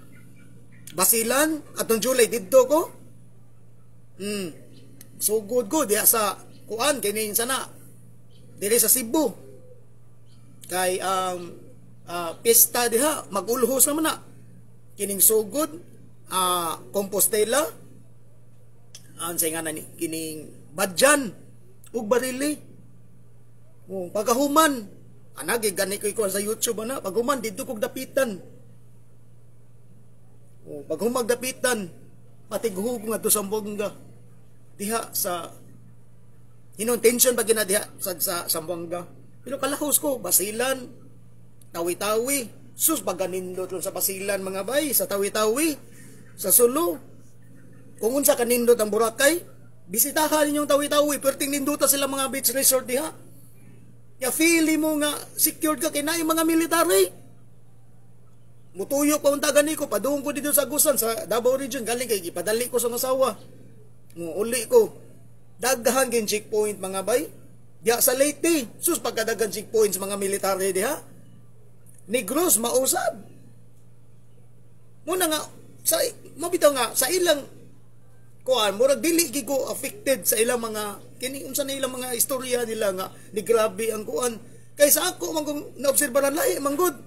Basilan atong July didto ko. So good go diha sa kuan kini sana diri sa Cebu. Kay pista diha magulhos naman na kining sugod Compostela ansay nga ni kining Badjan ug Barili pagahuman anagi gani ko sa YouTube ana paghuman didto kog dapitan paghumag dapitan patiguhog nga to sa Sambuanga diha sa tension ba gina diha sa Sambuanga pero kalahos ko Basilan Tawi-Tawi sus baganindot sa Basilan mga bay sa Tawi-Tawi sa Sulu kung unsa kanindot ang Boracay bisitahan ninyong Tawi-Tawi perting ninduta sila mga beach resort diha ya feeling mo nga secured ka kay naay mga military mutuyo pa unta gani ko padung ko dito sa Agusan sa Davao region galing kay gipadali ko sa asawa uli ko daghan gin checkpoint mga bay diha sa Leyte sus pagkadagan checkpoints mga military diha Negros mausab muna nga sa mabitaw nga sa ilang kuan murag dili gid ko affected sa ilang mga kini unsa na ilang mga istorya nila nga ni grabe ang kuan kaysa ako man kung naobserbahan lahi manggod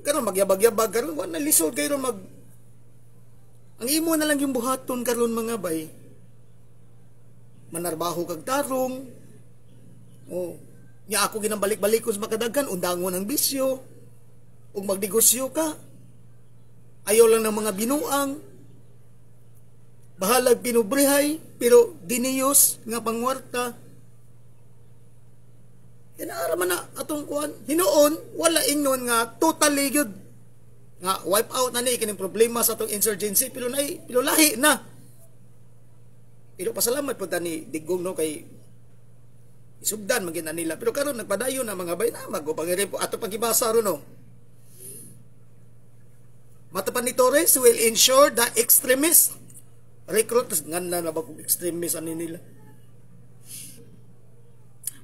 karon magyabag-yabag karon wa na lisod kayo mag ang imo na lang yung buhaton karon mga bay manarbaho kag tarong nya ako ginambalik-balik ko sa makadaghan undangon ang bisyo ug magnegosyo ka ayaw lang ng mga binuang bahalag pinubrehay pero diniyos nga pangwarta inaara man na atong kuan hinuon wala ingnon nga totally good nga wipe out na ni kining problema sa atong insurgency pero lahi na pero pasalamat pud ni Digong no kay isugdan man gid nila pero karon nagpadayon na mga bay na magubangire po ato pagibasa ro no matapan ni Torres will ensure the extremists recruiters nganda na ba kung extremists ani nila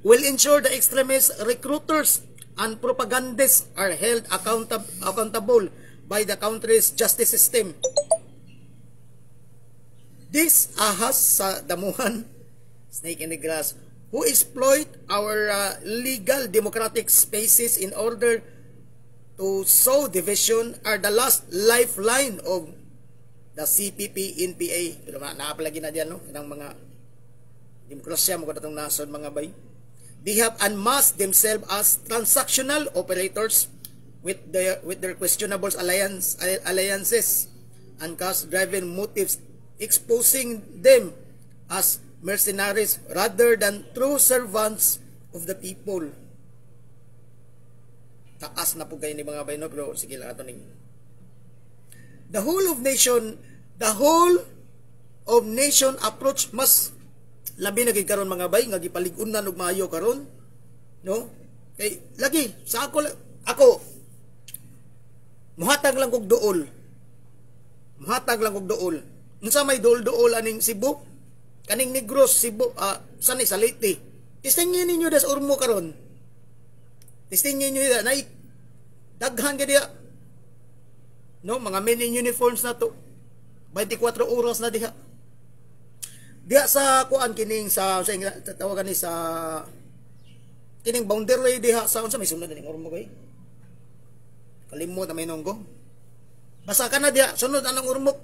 will ensure the extremist recruiters and propagandists are held accountable by the country's justice system. This ahas sa damuhan, snake in the grass, who exploit our legal democratic spaces in order to sow division are the last lifeline of the CPP-NPA. Pero naapalagi na diyan, no? Kanang mga demokrasya, mga datong nason, mga bay. They have unmasked themselves as transactional operators with their questionable alliances and caste-driven motives, exposing them as mercenaries rather than true servants of the people. Taas na po kayo ni mga bayno, pero sige lang ito ning. The whole of nation approach must labi na gid karon mga bay nga gipalig-unan og maayo karon no kay lagi sa ako muhatag lang kog duol Unsa may dol-dool aning Cebu, kaning Negros Cebu, sanay sa Leyte. Testingin ninyo das urmo karon. Testingin niyo na daghan ka diha. No, mga men in uniforms na to. 24 oras na diha. Diha sa kuan kining sa tawagan ni sa kining boundary diha sa unsa may sunod ning urmo kay. Kalimot na may nonggo. Basta ka na diha, sunod anang urmok.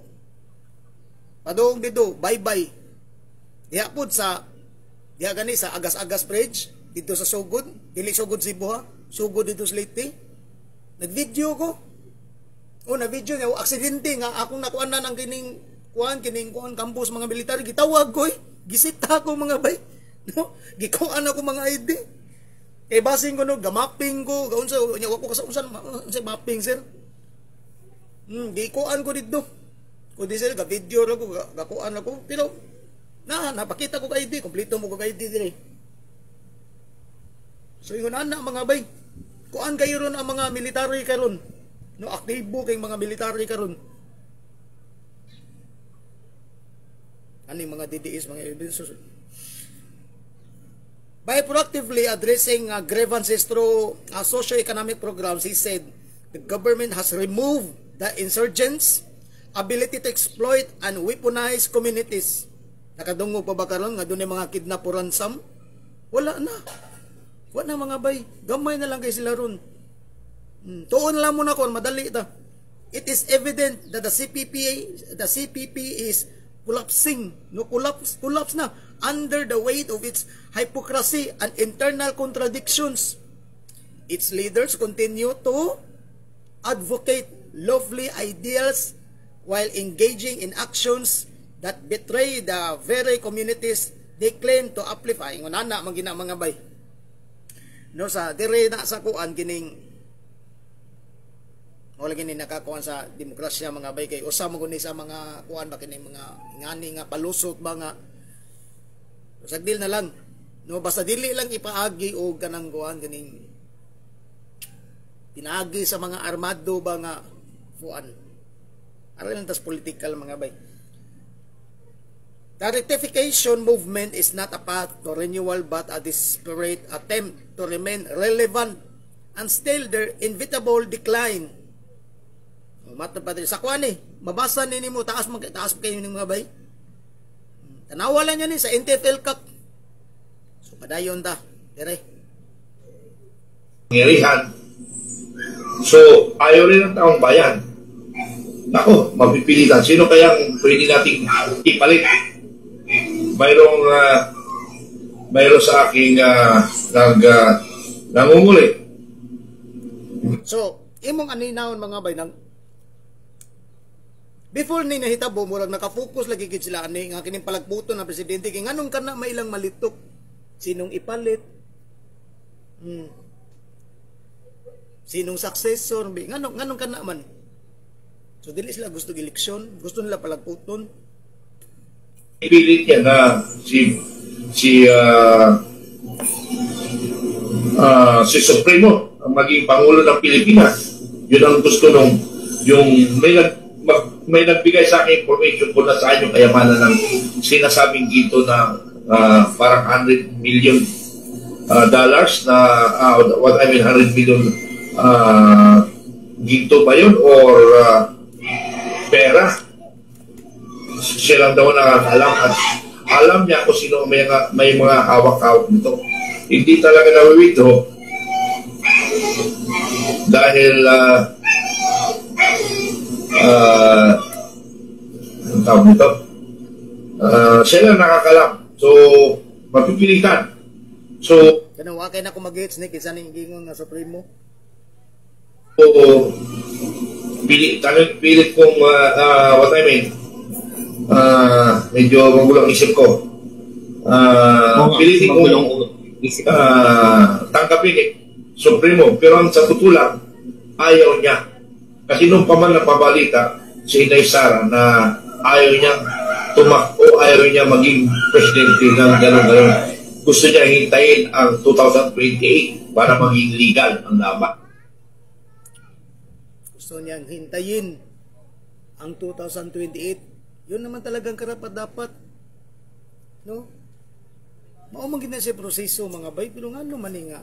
Padung dito, bye-bye. Diha pud sa diha gani sa Agas-Agas Bridge dito sa Sugod, dili Sugod Cebu ha. Sugod dito sa Leyte. Nag-video ko. Na-video nga aksidente nga akong nakuan na ng kining kuan campus mga military gitawag ko gisita ko mga bay. No? Gikuan ako mga ID. Kay basing ko no, gamapping ko, gaunsa nya ko sa unsa mapping sir. Gikuan ko dito. Kundi sir ga video ra ko, gakuan ako. Pero napakita ko kay ID, kompleto mo ko kay ID dire. So ingon ana mga bay. Kuan kayo ron ang mga military karon. No, aktibo kay mga military karon. Ani mga DDS, mga evidences. By proactively addressing grievances through socio-economic programs, he said the government has removed the insurgents' ability to exploit and weaponize communities. Nakadungog pa ba karon nga dunay mga kidnap o ransom? Wala na. Wala na mga bay. Gamay na lang kay sila ron. Tuon lang muna kon madali ta. It is evident that the CPP is collapsing. No, collapse na under the weight of its hypocrisy and internal contradictions. Its leaders continue to advocate lofty ideals while engaging in actions that betray the very communities they claim to uplift. Ingon ana man gina mga bay. No, sa dire na sa kuan kining wala gini nakakuan sa demokrasya mga bay kay usa mo guni sa mga kuan ba kini mga ngani nga palusot ba nga sagdil na lang no basta dili lang ipaagi og kanang kuan kining pinaagi sa mga armado ba nga kuan aron tas political mga bay. The rectification movement is not a path to renewal but a desperate attempt to remain relevant and still their inevitable decline. Mata pa sa kuan mabasa nini mo taas kayo ning mga bay. Tanawalan niya ni sa NTFL Cup. So padayon ta, dire. Ngerihan. So ayaw rin ng taong bayan. Nako, mapipilitan. Sino kayang pwede nating ipalit? Mayroon sa aking nangunguli. So, imong aninawon mga bay nang before ni nahitabo murag nakafocus lagi gid sila ani nga kining palagputon ng presidente kay nganong kana mailang malitok sinong ipalit sinong successor nganong kana man so dili sila gusto eleksyon gusto nila palagputon ipilit niya na si Supremo ang maging pangulo ng Pilipinas. Yun ang gusto nung yung may nagbigay sa akin information kung nasaan yung kayamanan ng sinasabing ginto na parang $100 million dollars na what I mean 100 million ginto ba yun or pera. Siya lang daw nakakalam at alam niya kung sino may mga hawak-hawak nito. Hindi talaga na-withdraw dahil ang tawag nito siya lang nakakalam. So mapipilitan. So kanawa kay na ko mag-gets ni kinsa ning gingon nga Supremo. So pilit kong what I mean medyo magulang isip ko. Pilitin kong tanggapin Supremo, pero ang sa tutulang ayaw niya. Kasi nung paman na pabalita si Inay Sara na ayaw niya tumakbo, ayaw niya maging presidente ng gano'n. Gusto niya hintayin ang 2028 para maging legal ang laban. Gusto niyang hintayin ang 2028 Yun naman talagang karapat dapat. No? Maumang gina siya proseso mga bay, pero nga naman nga.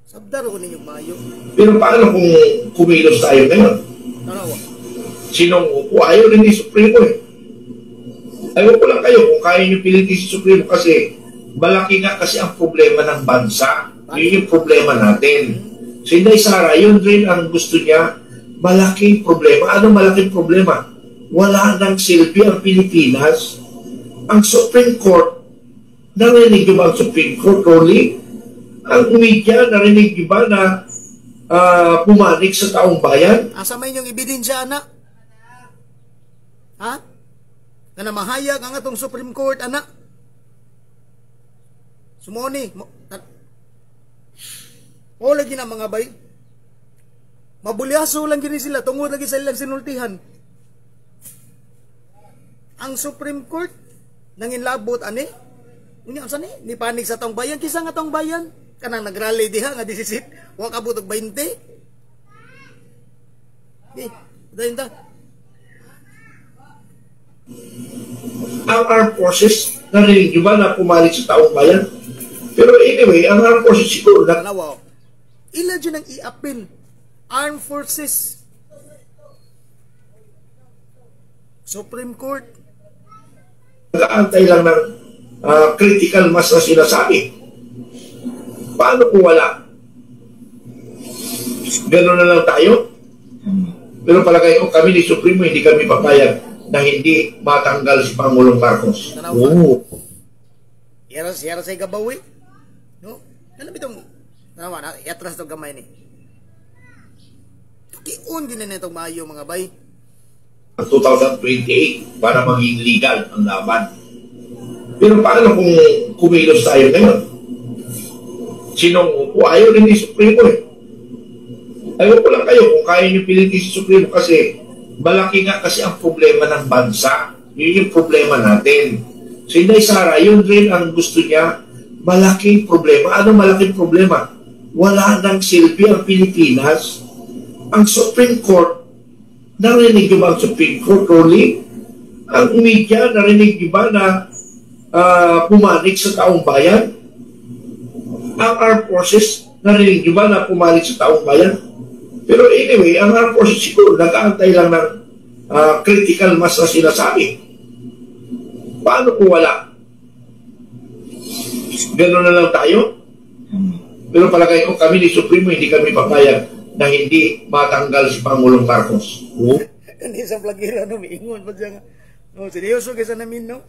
Sabdar ko ninyong mayo. Pero paano kung kumilos tayo ngayon? Tanawa. Sinong upo? Ayaw rin ni Supremo eh. Ayaw ko lang kayo kung kaya nyo pilitin si Supremo kasi malaki nga kasi ang problema ng bansa. Yun yung problema natin. Si Inday Sara, yun rin ang gusto niya. Malaking problema. Ano malaking problema? Wala nang silbi ang Pilipinas. Ang Supreme Court, narinig nyo ba ang Supreme Court, Rolly? Ang media, narinig nyo ba na pumanik sa taong bayan? Asa may inyong ebidensya, anak? Ha? Na namahayag ang atong Supreme Court, anak? Sumoni. O lagi na mga bay. Mabulyaso lang gini sila. Tungod lagi sa ilang sinultihan. Ang Supreme Court, nanginlabot, ani? Unya, saan ni panig sa taong bayan? Kisa nga taong bayan? Kanang nagrally diha nga disisit. Huwag kabutog 20. Eh, dahil ta. Ang armed forces, narinig nyo ba na pumalit sa taong bayan? Pero anyway, ang armed forces siguro na... Tanawa. Ila dyan ang i-appeal. Armed Forces. Supreme Court. Nag-aantay lang ng critical mass na sinasabi. Paano kung wala? Gano'n na lang tayo? Pero palagay ko kami ni Supremo, hindi kami papayag na hindi matanggal si Pangulong Marcos. Oo. Yara sa igabawi. No? Alam itong, tanawa na, iatras itong gamay ni. Tukiun din na itong maayo mga bay. 2028 para maging legal ang laban. Pero paano kung kumilos tayo ngayon? Sinong upo? Ayaw rin ni Supremo eh. Ayaw ko lang kayo kung kaya nyo pilitin si Supremo kasi malaki nga kasi ang problema ng bansa. Yun yung problema natin. Si Inday Sara, yun rin ang gusto niya. Malaking problema. Ano malaking problema? Wala nang silbi ang Pilipinas. Ang Supreme Court, narinig nyo ba ang Supreme Court, Rolly? Ang media, narinig nyo ba na pumanik sa taong bayan? Ang armed forces, narinig nyo ba na pumanik sa taong bayan? Pero anyway, ang armed forces siguro nag-aantay lang ng critical mass na sinasabi. Paano kung wala? Gano'n na lang tayo? Pero palagay ko kami ni Supremo, hindi kami papayag na hindi matanggal si Pangulong Marcos. Hindi sa plagira no, miingon pa dyan. No, seryoso kaysa namin, no?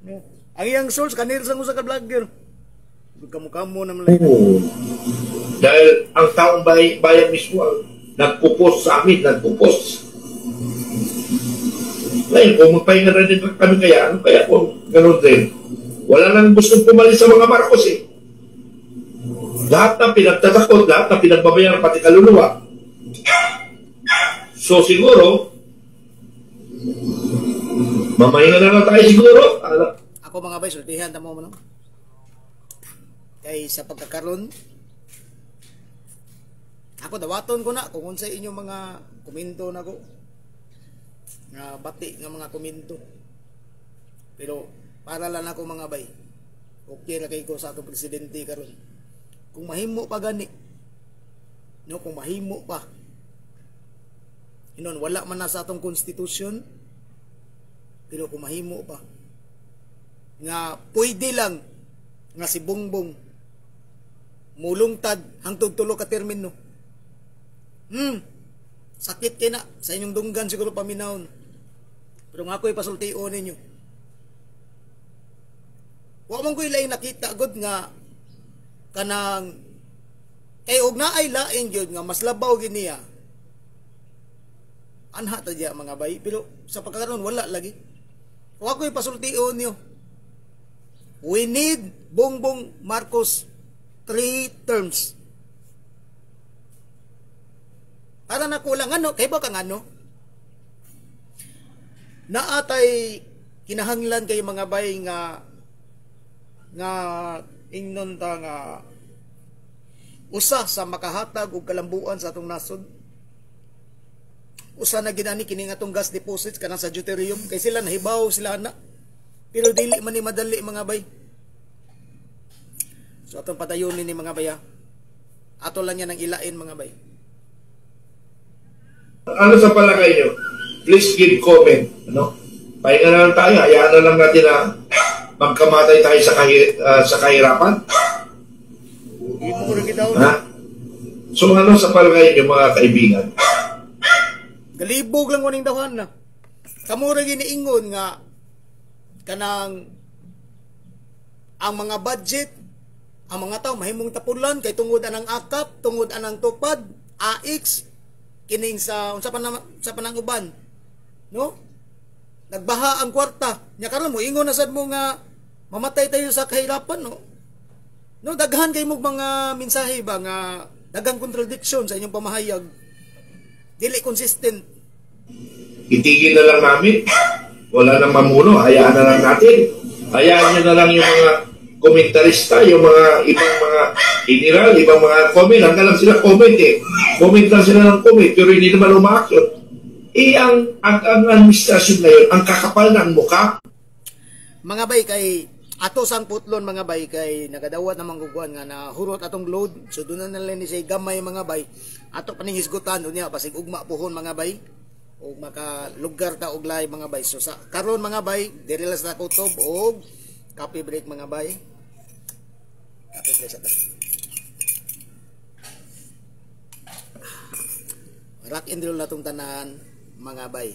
No. Ang iyang source, kanil sa usa ka vlogger. Kamu-kamu naman lang. Dahil ang taong bayan mismo ang nagpo-post sa amin, nagpo-post. Ngayon, kung magpahinga na din kami kaya, ano kaya kung gano'n din? Wala nang gustong pumalit sa mga Marcos eh. Lahat na pinagtatakot, lahat na pinagbabayan, pati kaluluwa. So siguro, mamahinga na lang tayo siguro. Ako mga bay, sultihan tamo mo no? Kay sa pagkakaroon, ako dawaton ko na kung sa inyong mga komento na ko. Nga bati nga mga komento. Pero para lang ako mga bay. Okay na kay ko sa atong presidente karon. Kung mahimo pa gani. No, kung mahimo pa. Inon wala man na sa atong konstitusyon. Pero kung mahimo pa. Nga pwede lang nga si Bongbong mulungtad hangtod tulo ka termino. Sakit kay na sa inyong dunggan siguro paminahon. Pero nga ako'y pasultion ninyo. Wa man ko'y lain nakita gud nga kanang kay og naay lain gyud nga mas labaw giniya. Anha ta diya mga bay, pero sa pagkakaroon wala lagi. Wa ako'y pasultion niyo. We need Bongbong Marcos 3 terms. Para nakulang ano, kay ba kang ano? Naatay kinahanglan kay mga bay nga ingnon ta nga usa sa makahatag og kalambuan sa atong nasod. usa na ginani kini nga tong gas deposits kanang sa deuterium kay sila nahibaw sila na. Pero dili man ni madali mga bay. So atong padayon ni mga bay. Ato lang yan ang ilain mga bay. Ano sa palagay nyo? Please give comment. Ano? Pahinga na lang tayo. Hayaan na lang natin na magkamatay tayo sa kahirapan. Ha? So ano sa palagay nyo mga kaibigan? Galibog lang kuning dawan na. Kamura giniingon nga kanang ang mga budget, ang mga tao mahimong tapulan kay tungod anang akap, tungod anang tupad, AX kining sa unsa pa sa pananguban. No? Nagbaha ang kwarta. Nya karon mo ingon na sad mo nga mamatay tayo sa kahirapan, no? No, daghan kay mo mga mensahe ba nga daghang contradiction sa inyong pamahayag. Dili consistent. Itigil na lang namin. Wala nang mamuno. Hayaan na lang natin. Hayaan nyo na lang yung mga komentarista, yung mga ibang mga general, ibang mga comment. Hanggang lang sila comment eh. Comment lang sila ng comment pero hindi naman umaaksyon. Ang administrasyon na yun, ang kakapal ng mukha. Mga bay kay ato sang putlon mga bay kay nagadawat namang guguan nga nahurot atong load. So doon na lang ni say gamay mga bay. Ato paning hisgutan unya basig ugma pohon mga bay. O makalugar ta og live mga bay. So sa karon mga bay, diri lang sa kutob og coffee break mga bay. Coffee break sa ta. Rock and roll na tong tanan mga bay.